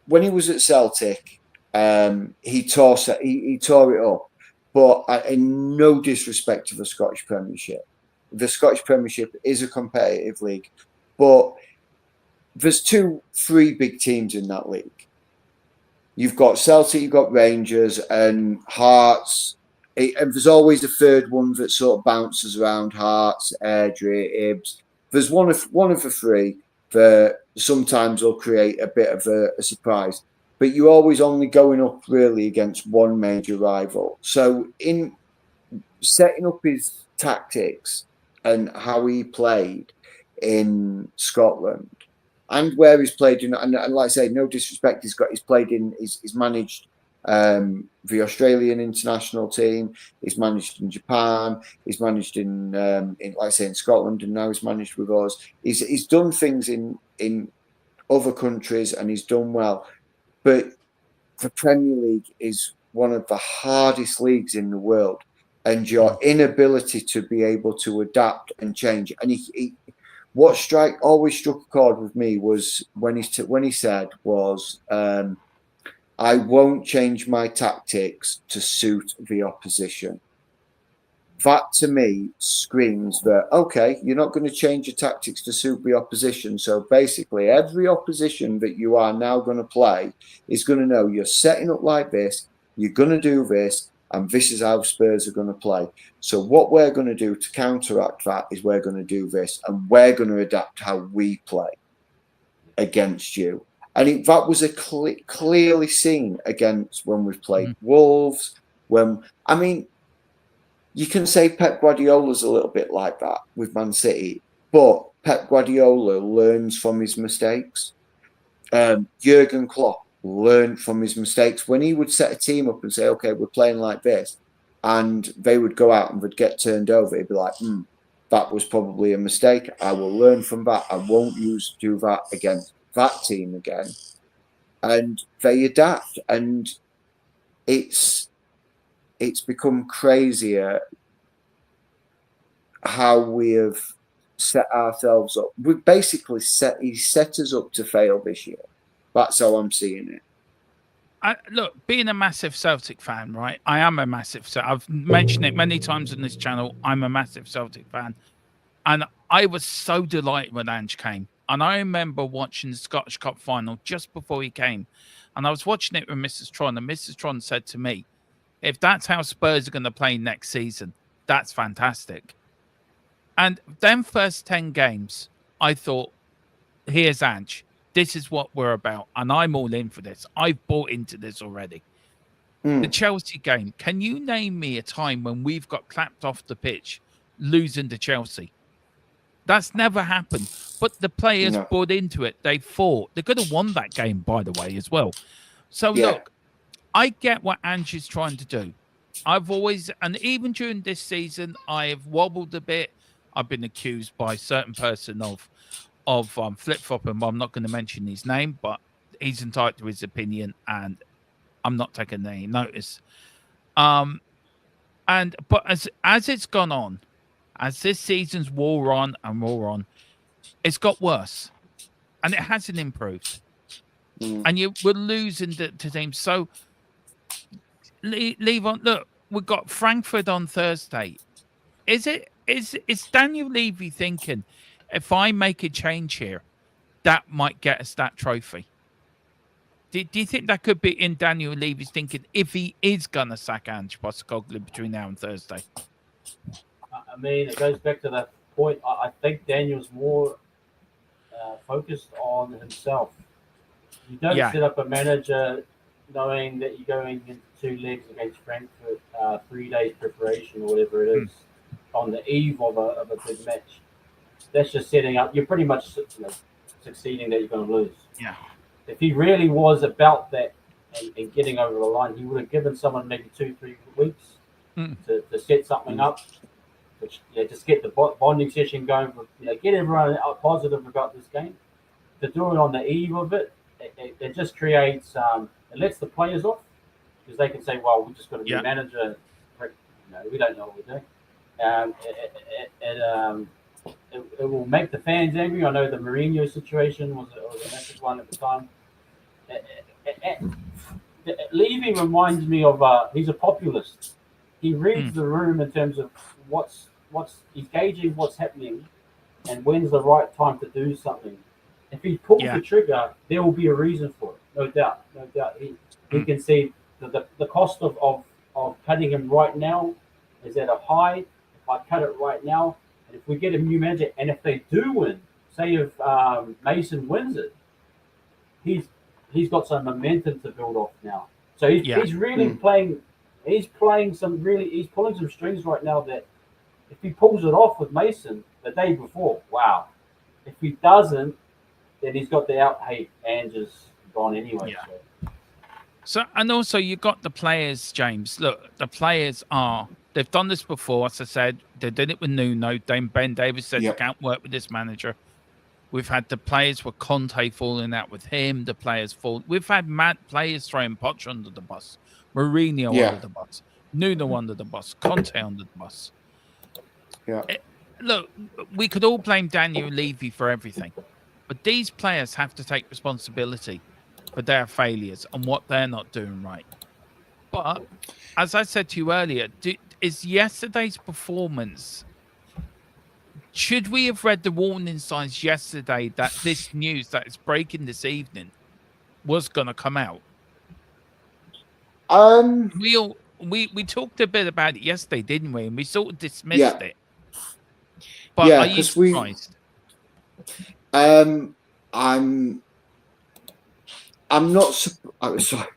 when he was at Celtic, he tore it up, but in no disrespect to the Scottish Premiership. The Scottish Premiership is a competitive league, but there's 2-3 big teams in that league. You've got Celtic, you've got Rangers and Hearts. And there's always a third one that sort of bounces around: Hearts, Airdrie, Hibs. There's one of the three that sometimes will create a bit of a surprise. But you're always only going up really against one major rival. So in setting up his tactics and how he played in Scotland, and where he's played, and like I say, no disrespect, he's managed the Australian international team, he's managed in Japan, he's managed in like I say, in Scotland, and now he's managed with us. He's done things in other countries, and he's done well. But the Premier League is one of the hardest leagues in the world, and your inability to be able to adapt and change, and what always struck a chord with me was when he said was, I won't change my tactics to suit the opposition. That to me screams that, okay, you're not going to change your tactics to suit the opposition. So basically every opposition that you are now going to play is going to know you're setting up like this, you're going to do this, and this is how Spurs are going to play. So what we're going to do to counteract that is we're going to do this, and we're going to adapt how we play against you. And that was clearly seen against when we've played Wolves. You can say Pep Guardiola's a little bit like that with Man City, but Pep Guardiola learns from his mistakes. Jurgen Klopp learned from his mistakes. When he would set a team up and say, okay, we're playing like this, and they would go out and would get turned over, he'd be like, that was probably a mistake. I will learn from that. I won't do that against that team again. And they adapt, and it's become crazier how we have set ourselves up. We basically he set us up to fail this year. That's how I'm seeing it. Look, being a massive Celtic fan, right? I am a massive. I've mentioned it many times on this channel. I'm a massive Celtic fan, and I was so delighted when Ange came. And I remember watching the Scottish Cup final just before he came, and I was watching it with Mrs. Tron, and Mrs. Tron said to me, "If that's how Spurs are going to play next season, that's fantastic." And then first 10 games, I thought, "Here's Ange. This is what we're about, and I'm all in for this. I've bought into this already." The Chelsea game. Can you name me a time when we've got clapped off the pitch, losing to Chelsea? That's never happened. But the players bought into it. They fought. They could have won that game, by the way, as well. So look, I get what Ange is trying to do. I've always, and even during this season, I have wobbled a bit. I've been accused by a certain person of flip-flopping. Well, I'm not going to mention his name, but he's entitled to his opinion, and I'm not taking any notice. But as it's gone on, as this season's wore on and wore on, it's got worse, and it hasn't improved. And we're losing to teams. So leave on. Look, we've got Frankfurt on Thursday. Is Daniel Levy thinking, if I make a change here, that might get us that trophy? Do you think that could be in Daniel Levy's thinking if he is going to sack Ange Postecoglou between now and Thursday? I mean, it goes back to that point. I think Daniel's more focused on himself. You don't set up a manager knowing that you're going into 2 legs against Frankfurt, 3 days preparation or whatever it is, on the eve of a big match. That's just setting up. You're pretty much succeeding that you're going to lose. Yeah. If he really was about that and getting over the line, he would have given someone maybe 2-3 weeks to set something up, which just get the bonding session going. Get everyone positive about this game. To do it on the eve of it, it just creates. It lets the players off because they can say, "Well, we're just going to be manager. We don't know what we're doing." It will make the fans angry. I know the Mourinho situation was a massive one at the time. Levy reminds me of he's a populist. He reads the room in terms of he's gauging what's happening and when's the right time to do something. If he pulls the trigger, there will be a reason for it, no doubt. He can see the cost of cutting him right now is at a high. If I cut it right now, and if we get a new manager, and if they do win, say if Mason wins it, he's got some momentum to build off now. So he's really playing. He's pulling some strings right now that if he pulls it off with Mason the day before, wow. If he doesn't, then he's got the out. Hey, Ange is gone anyway. Yeah. So, and also you got the players, James. Look, the players they've done this before. As I said, they did it with Nuno. Ben Davis said you can't work with this manager. We've had the players with Conte falling out with him. The players fall. We've had mad players throwing Poch under the bus, Mourinho under the bus, Nuno under the bus, Conte under the bus. Yeah. Look, we could all blame Daniel Levy for everything, but these players have to take responsibility for their failures and what they're not doing right. But as I said to you earlier, is yesterday's performance? Should we have read the warning signs yesterday that this news that is breaking this evening was going to come out? We talked a bit about it yesterday, didn't we? And we sort of dismissed it. But are you surprised? I'm not. Sorry,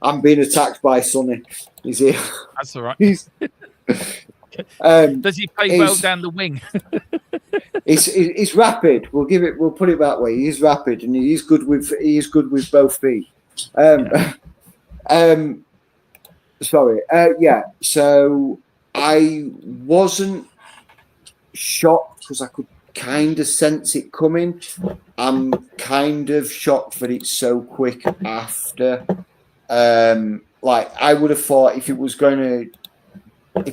I'm being attacked by Sonny. He's here. That's all right. Does he play well down the wing? He's rapid. We'll put it that way. He's rapid and he's good with both feet. Sorry. So I wasn't shocked because I could kind of sense it coming. I'm kind of shocked that it's so quick after. I would have thought if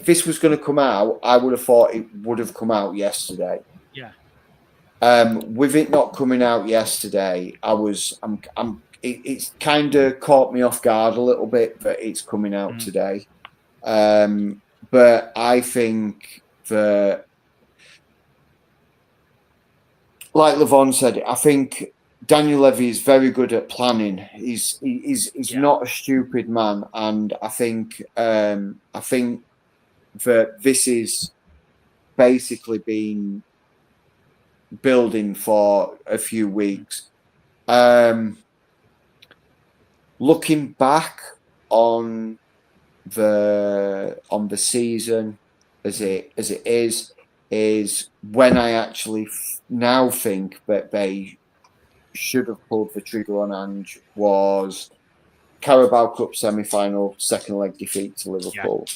this was going to come out, I would have thought it would have come out yesterday. Yeah. With it not coming out yesterday, it's kind of caught me off guard a little bit that it's coming out today. But I think that, like Levon said, I think Daniel Levy is very good at planning. He's not a stupid man, and I think that this is basically been building for a few weeks. Looking back on the season as it is when I actually now think that they should have pulled the trigger on Ange was Carabao Cup semi-final, second leg defeat to Liverpool. Yeah.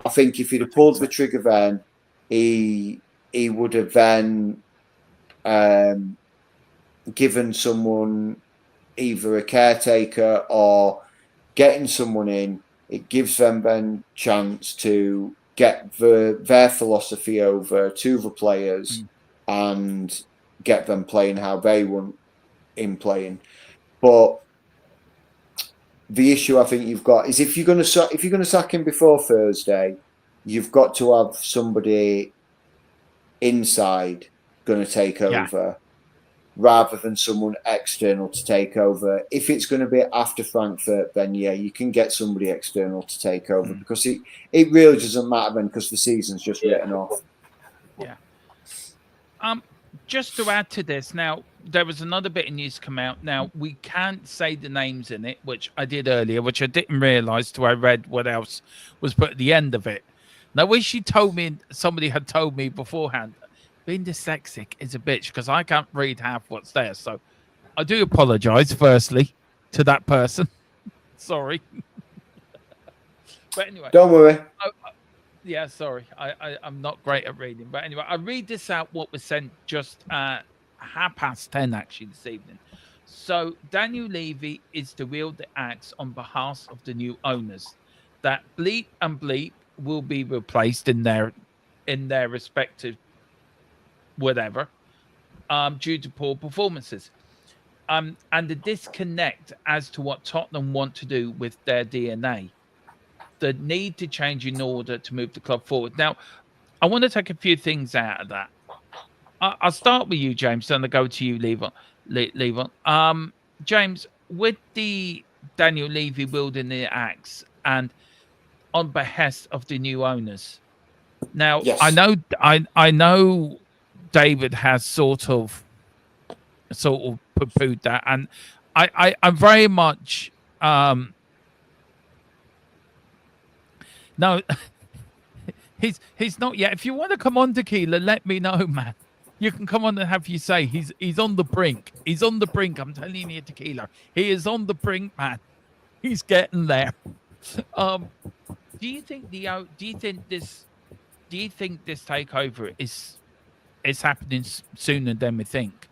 I think if he'd have pulled the trigger then, he would have then given someone either a caretaker or getting someone in. It gives them then chance to get their philosophy over to the players and get them playing how they want in playing. But the issue I think you've got is if you're going to sack him before Thursday, you've got to have somebody inside going to take over rather than someone external to take over. If it's going to be after Frankfurt, then yeah, you can get somebody external to take over because it really doesn't matter then because the season's just written off. Yeah. Just to add to this, now there was another bit of news come out. Now we can't say the names in it, which I did earlier, which I didn't realise till I read what else was put at the end of it. Now, I wish you told me, somebody had told me beforehand. Being dyslexic is a bitch because I can't read half what's there. So I do apologise, firstly, to that person. Sorry. But anyway. Don't worry. Yeah, sorry. I'm not great at reading. But anyway, I read this out what was sent just at 10:30 actually this evening. So Daniel Levy is to wield the axe on behalf of the new owners. That Bleep and Bleep will be replaced in their respective whatever due to poor performances. And the disconnect as to what Tottenham want to do with their DNA. The need to change in order to move the club forward. Now, I want to take a few things out of that. I'll start with you, James, then I'll go to you, Levon. James, with the Daniel Levy wielding the axe and on behest of the new owners. Now, yes. I know David has sort of poo-pooed that, and I'm very much no, he's not yet. If you want to come on, Tequila, let me know, man. You can come on and have you say he's on the brink. He's on the brink. I'm telling you, Tequila. He is on the brink, man. He's getting there. Do you think this takeover is happening sooner than we think?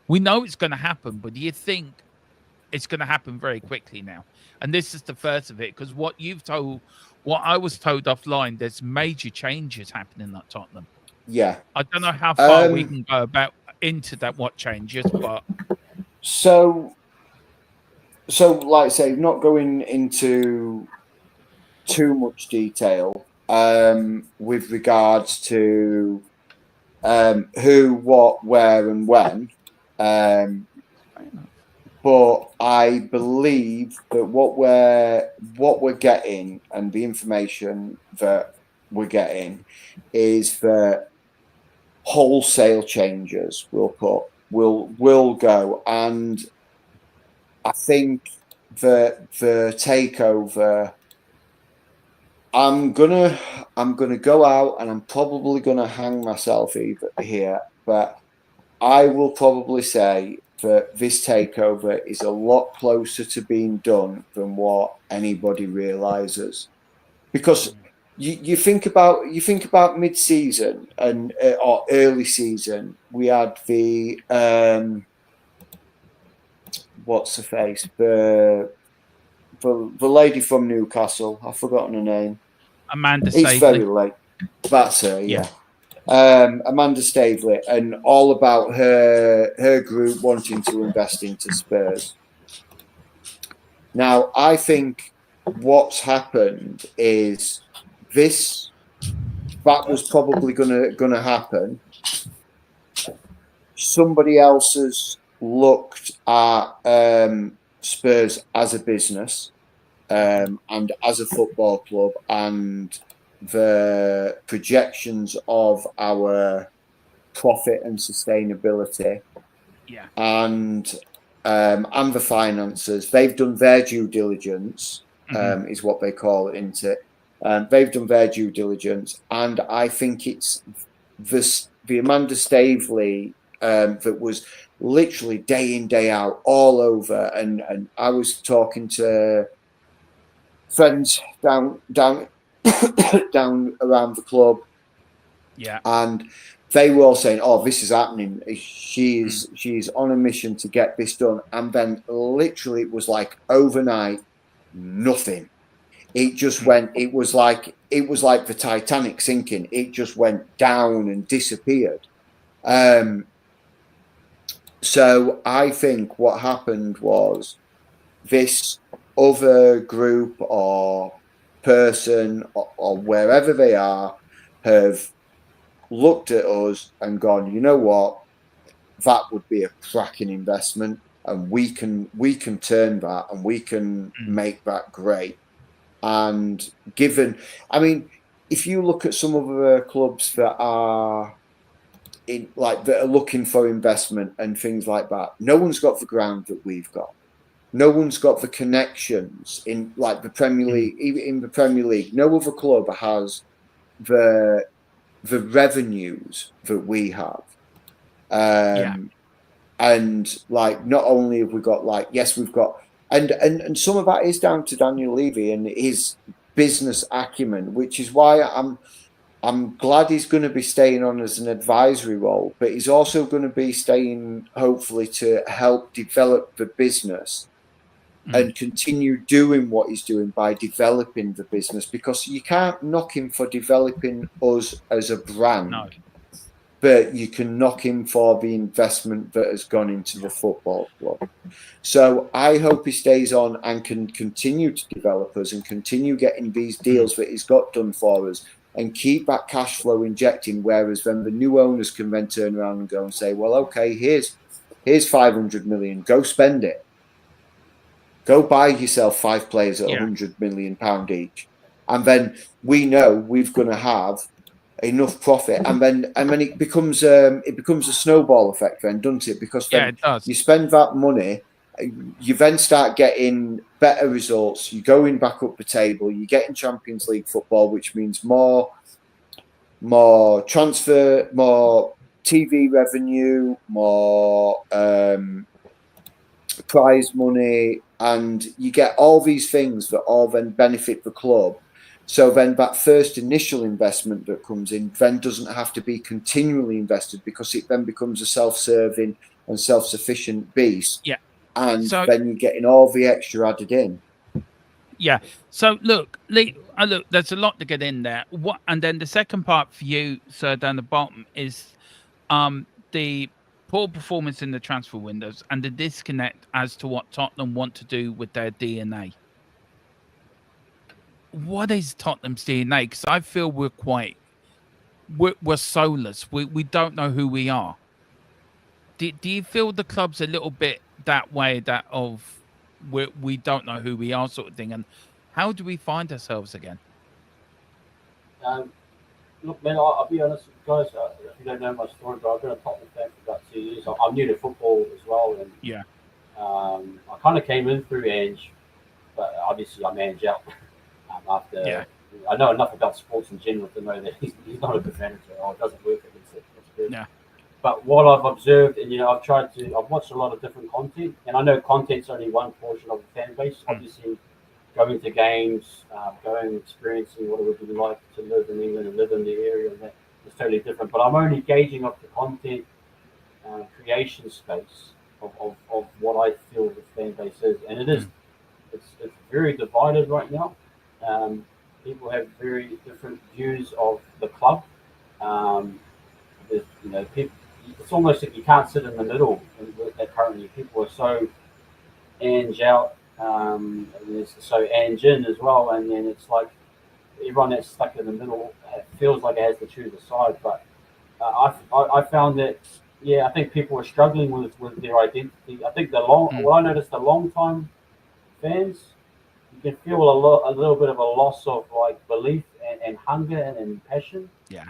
We know it's going to happen, but do you think it's going to happen very quickly now? And this is the first of it, because what I was told offline, there's major changes happening at Tottenham. Yeah. I don't know how far we can go into that, what changes, but so like I say, not going into too much detail with regards to who, what, where, and when. But I believe that what we're getting and the information that we're getting is that wholesale changes will go, and I think that the takeover. I'm gonna go out and I'm probably gonna hang myself here, but I will probably say that this takeover is a lot closer to being done than what anybody realizes, because you think about mid-season and or early season, we had the what's the face, the lady from Newcastle, I've forgotten her name. Amanda It's Staveley. very late. That's her, yeah. Amanda Staveley, and all about her group wanting to invest into Spurs. Now, I think what's happened is that was probably gonna happen. Somebody else has looked at Spurs as a business and as a football club, and the projections of our profit and sustainability, and the finances. They've done their due diligence, is what they call it, isn't it? They've done their due diligence, and I think it's the Amanda Staveley that was literally day in, day out, all over. And I was talking to friends down down around the club, and they were all saying, "Oh, this is happening. She's on a mission to get this done." And then literally, it was like overnight, nothing. It just went. It was like the Titanic sinking. It just went down and disappeared. So I think what happened was this other group or person or wherever they are have looked at us and gone, you know what, that would be a cracking investment, and we can turn that and we can make that great. And given, I mean, if you look at some of the clubs that are that are looking for investment and things like that, no one's got the ground that we've got. No one's got the connections in like the Premier League. Even in the Premier League, no other club has the revenues that we have. And like, not only have we got like, yes, we've got, and some of that is down to Daniel Levy and his business acumen, which is why I'm glad he's going to be staying on as an advisory role, but he's also going to be staying, hopefully, to help develop the business and continue doing what he's doing by developing the business, because you can't knock him for developing us as a brand, but you can knock him for the investment that has gone into the football club. So I hope he stays on and can continue to develop us and continue getting these deals that he's got done for us, and keep that cash flow injecting, whereas then the new owners can then turn around and go and say, well, okay, here's 500 million, go spend it. Go buy yourself 5 players at £100 million each. And then we know we're going to have enough profit. And then it becomes a snowball effect then, doesn't it? Because then it does. You spend that money, you then start getting better results. You're going back up the table. You're getting Champions League football, which means more transfer, more TV revenue, more prize money, and you get all these things that all then benefit the club. So then that first initial investment that comes in then doesn't have to be continually invested, because it then becomes a self-serving and self-sufficient beast. Yeah. And so, then you're getting all the extra added in. Yeah. So look, there's a lot to get in there. And then the second part for you, sir, down the bottom is the poor performance in the transfer windows and the disconnect as to what Tottenham want to do with their DNA. What is Tottenham's DNA? Because I feel we're soulless. We don't know who we are. Do you feel the club's a little bit that way, that of we don't know who we are sort of thing? And how do we find ourselves again? Look, man, I'll be honest with you guys. If you don't know my story, but I've been a Tottenham fan for about 2 years. I'm new to football as well, and I kind of came in through Ange, but obviously I'm Ange out after. I know enough about sports in general to know that he's not a good manager, or it doesn't work against it. That's good. Yeah. But what I've observed, and I've watched a lot of different content, and I know content's only one portion of the fan base. Obviously, going to games, experiencing what it would be like to live in England and live in the area, and that is totally different. But I'm only gauging off the content creation space of what I feel the fan base is, and it's very divided right now. People have very different views of the club. People, it's almost like you can't sit in the middle. That currently, people are so Ange out, and it's so Ange in as well, and then it's like everyone that's stuck in the middle feels like it has to choose a side. But I found that, yeah, I think people are struggling with their identity. I think what I noticed, the long time fans, you can feel a little bit of a loss of like belief and hunger and passion. Yeah.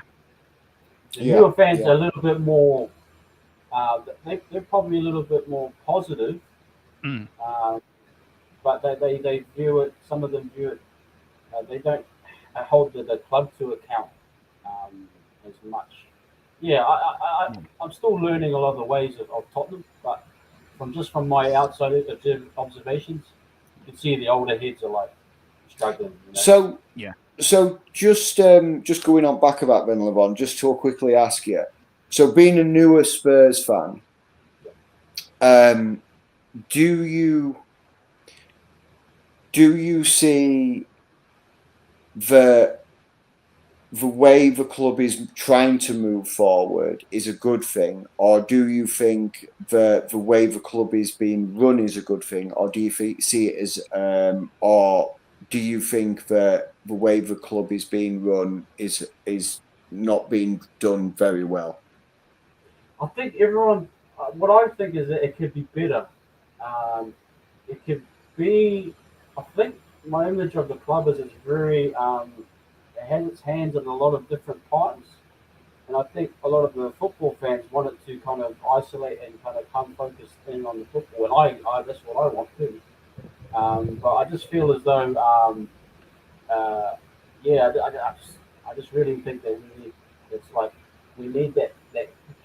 The newer fans are a little bit more. They're probably a little bit more positive, but they view it. Some of them view it. They don't hold the club to account as much. Yeah, I'm still learning a lot of the ways of Tottenham, but from my outside observations, you can see the older heads are like struggling. So yeah. So just going on back of that, then, LeBron, just to quickly ask you. So being a newer Spurs fan, do you see the way the club is trying to move forward is a good thing, or do you think the way the club is being run is a good thing, or do you see it as or do you think that the way the club is being run is not being done very well? I think everyone. What I think is that it could be better. It could be. I think my image of the club is it's very. It has its hands in a lot of different pies, and I think a lot of the football fans want it to kind of isolate and kind of come focused in on the football, and I that's what I want too. But I just feel as though, I just really think that we need that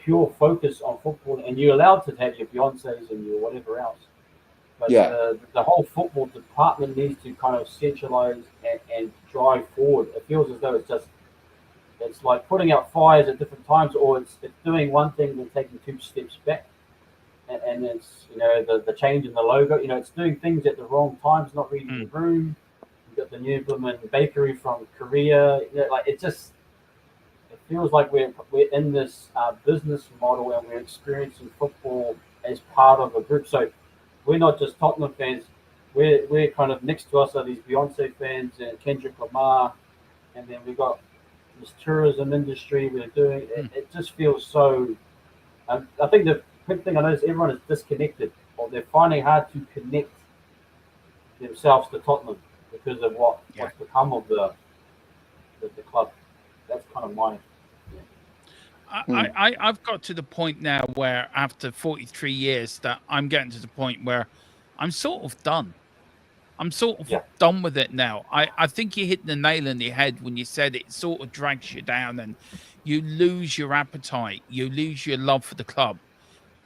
pure focus on football, and you're allowed to have your Beyonces and your whatever else. But the whole football department needs to kind of centralize and drive forward. It feels as though it's like putting out fires at different times, or it's doing one thing and taking 2 steps back. And it's the change in the logo. It's doing things at the wrong times, not reading the room. You've got the new blooming bakery from Korea. It feels like we're in this business model, and we're experiencing football as part of a group. So we're not just Tottenham fans. We're kind of next to us are these Beyonce fans and Kendrick Lamar, and then we've got this tourism industry. We're doing it just feels so. I think the big thing I notice, everyone is disconnected, or they're finding hard to connect themselves to Tottenham because of what's become of the club. That's kind of my. I've got to the point now where after 43 years that I'm getting to the point where I'm sort of done. I'm sort of done with it now. I think you hit the nail on the head when you said it sort of drags you down and you lose your appetite. You lose your love for the club.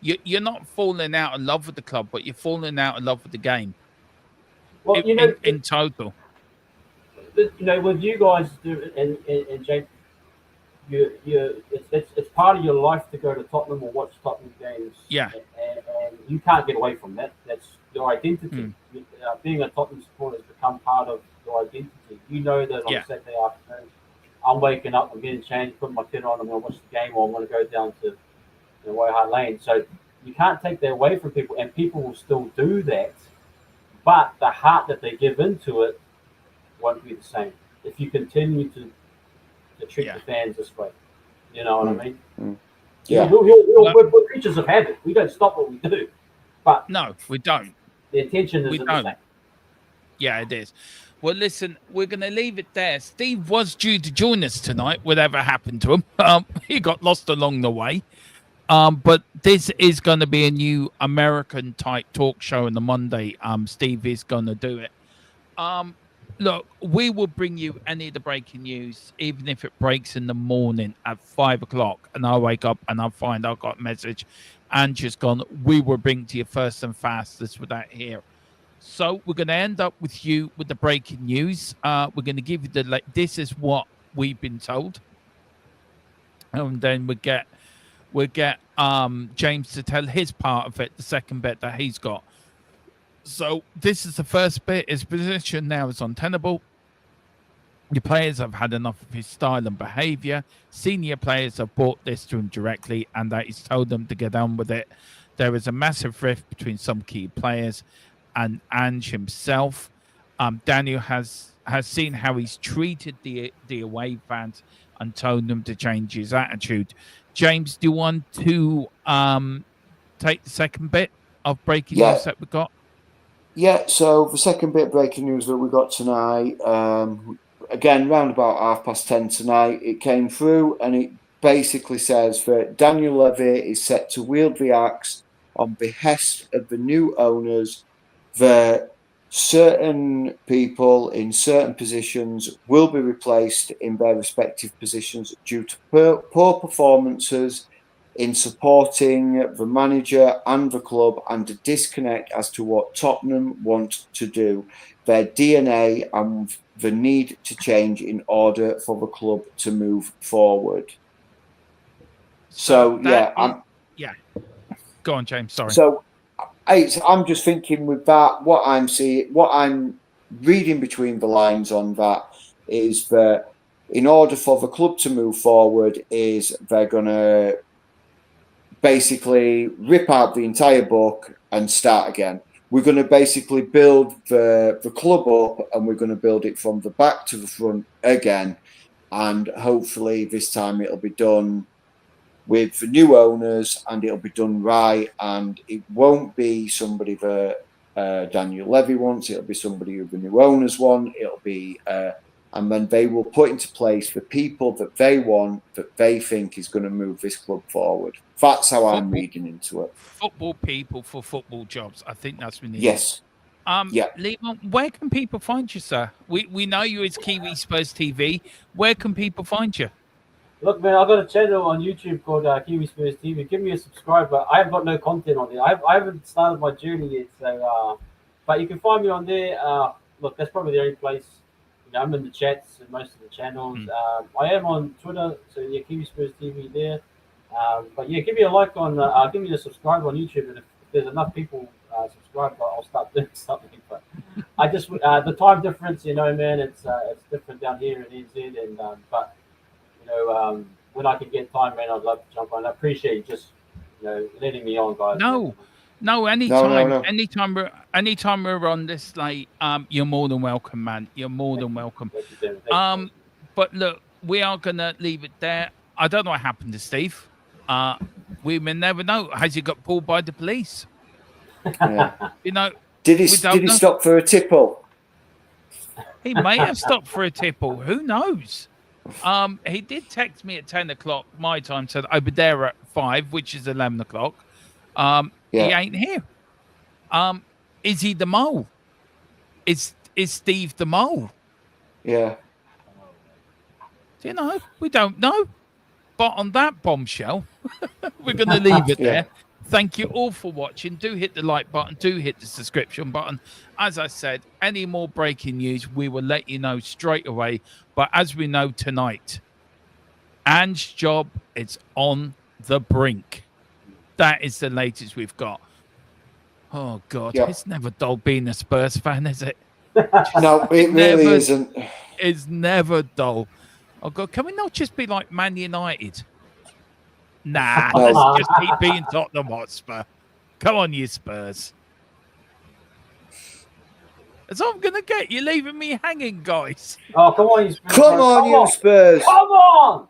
You're not falling out of love with the club, but you're falling out of love with the game. Well, in total. With you guys and Jake, it's part of your life to go to Tottenham or watch Tottenham games. Yeah, and you can't get away from that. That's your identity. Being a Tottenham supporter has become part of your identity. You know that on Saturday afternoon, I'm waking up, I'm getting changed, putting my kid on, I'm going to watch the game, or I'm going to go down to White Hart Lane. So you can't take that away from people, and people will still do that. But the heart that they give into it won't be the same if you continue to treat the fans this way. You know what I mean? Yeah. We're creatures of habit. We don't stop what we do. But no, we don't. The intention isn't the same. Yeah, it is. Well, listen, we're going to leave it there. Steve was due to join us tonight, whatever happened to him. He got lost along the way. But this is going to be a new American type talk show on the Monday. Steve is going to do it. Look, we will bring you any of the breaking news, even if it breaks in the morning at 5 o'clock and I wake up and I find I've got a message and just gone, we will bring to you first and fastest with that here. So we're going to end up with you with the breaking news. We're going to give you this is what we've been told. And then we get James to tell his part of it, the second bit that he's got. So this is the first bit. His position now is untenable. The players have had enough of his style and behaviour. Senior players have brought this to him directly, and that he's told them to get on with it. There is a massive rift between some key players and Ange himself. Daniel has seen how he's treated the away fans and told them to change his attitude. James, do you want to take the second bit of breaking news that we got? Yeah, so the second bit of breaking news that we got tonight, again, round about 10:30 tonight, it came through, and it basically says that Daniel Levy is set to wield the axe on behest of the new owners, that certain people in certain positions will be replaced in their respective positions due to poor performances in supporting the manager and the club, and a disconnect as to what Tottenham want to do, their DNA, and the need to change in order for the club to move forward. So yeah. Go on, James. Sorry. So I'm just thinking with that, what I'm seeing, what I'm reading between the lines on that is that in order for the club to move forward, is they're going to basically rip out the entire book and start again. We're going to basically build the club up, and we're going to build it from the back to the front again. And hopefully this time it'll be done with the new owners, and it'll be done right. And it won't be somebody that Daniel Levy wants. It'll be somebody who the new owners want. It'll be, and then they will put into place the people that they want, that they think is going to move this club forward. That's how I'm reading into it. Football people for football jobs. I think that's what we need. Yes. Leon, where can people find you, sir? We know you as Kiwi Spurs TV. Where can people find you? Look, man, I've got a channel on YouTube called Kiwi Spurs TV. Give me a subscribe, but I have got no content on it. I haven't started my journey yet, so but you can find me on there. Look, that's probably the only place. You know, I'm in the chats and most of the channels. I am on Twitter, so yeah, Kiwi Spurs TV there. But yeah, give me a like on, give me a subscribe on YouTube, and if there's enough people subscribe, I'll start doing something. But I just the time difference, you know, man, it's different down here in NZ, and but you know, when I can get time, man, I'd love to jump on. I appreciate you just, you know, letting me on, guys. No, anytime we're on this late, you're more than welcome, man. You're more than welcome. But look, we are gonna leave it there. I don't know what happened to Steve. We may never know. Has he got pulled by the police? Yeah. You know, did he stop for a tipple? He may have stopped for a tipple. Who knows? He did text me at 10 o'clock my time, said I'll be there at 5, which is 11 o'clock. He ain't here. Is he the mole? Is Steve the mole? Yeah. You know, we don't know. But on that bombshell, we're going to leave it there. Thank you all for watching. Do hit the like button. Do hit the subscription button. As I said, any more breaking news, we will let you know straight away. But as we know tonight, Ange's job is on the brink. That is the latest we've got. Oh, God. It's never dull being a Spurs fan, is it? No, it really isn't. It's never dull. Oh, God. Can we not just be like Man United? Nah, let's just keep being Tottenham Hotspur. Come on, you Spurs. That's all I'm going to get. You're leaving me hanging, guys. Oh, come on, you Spurs. Come on, you Spurs. Come on!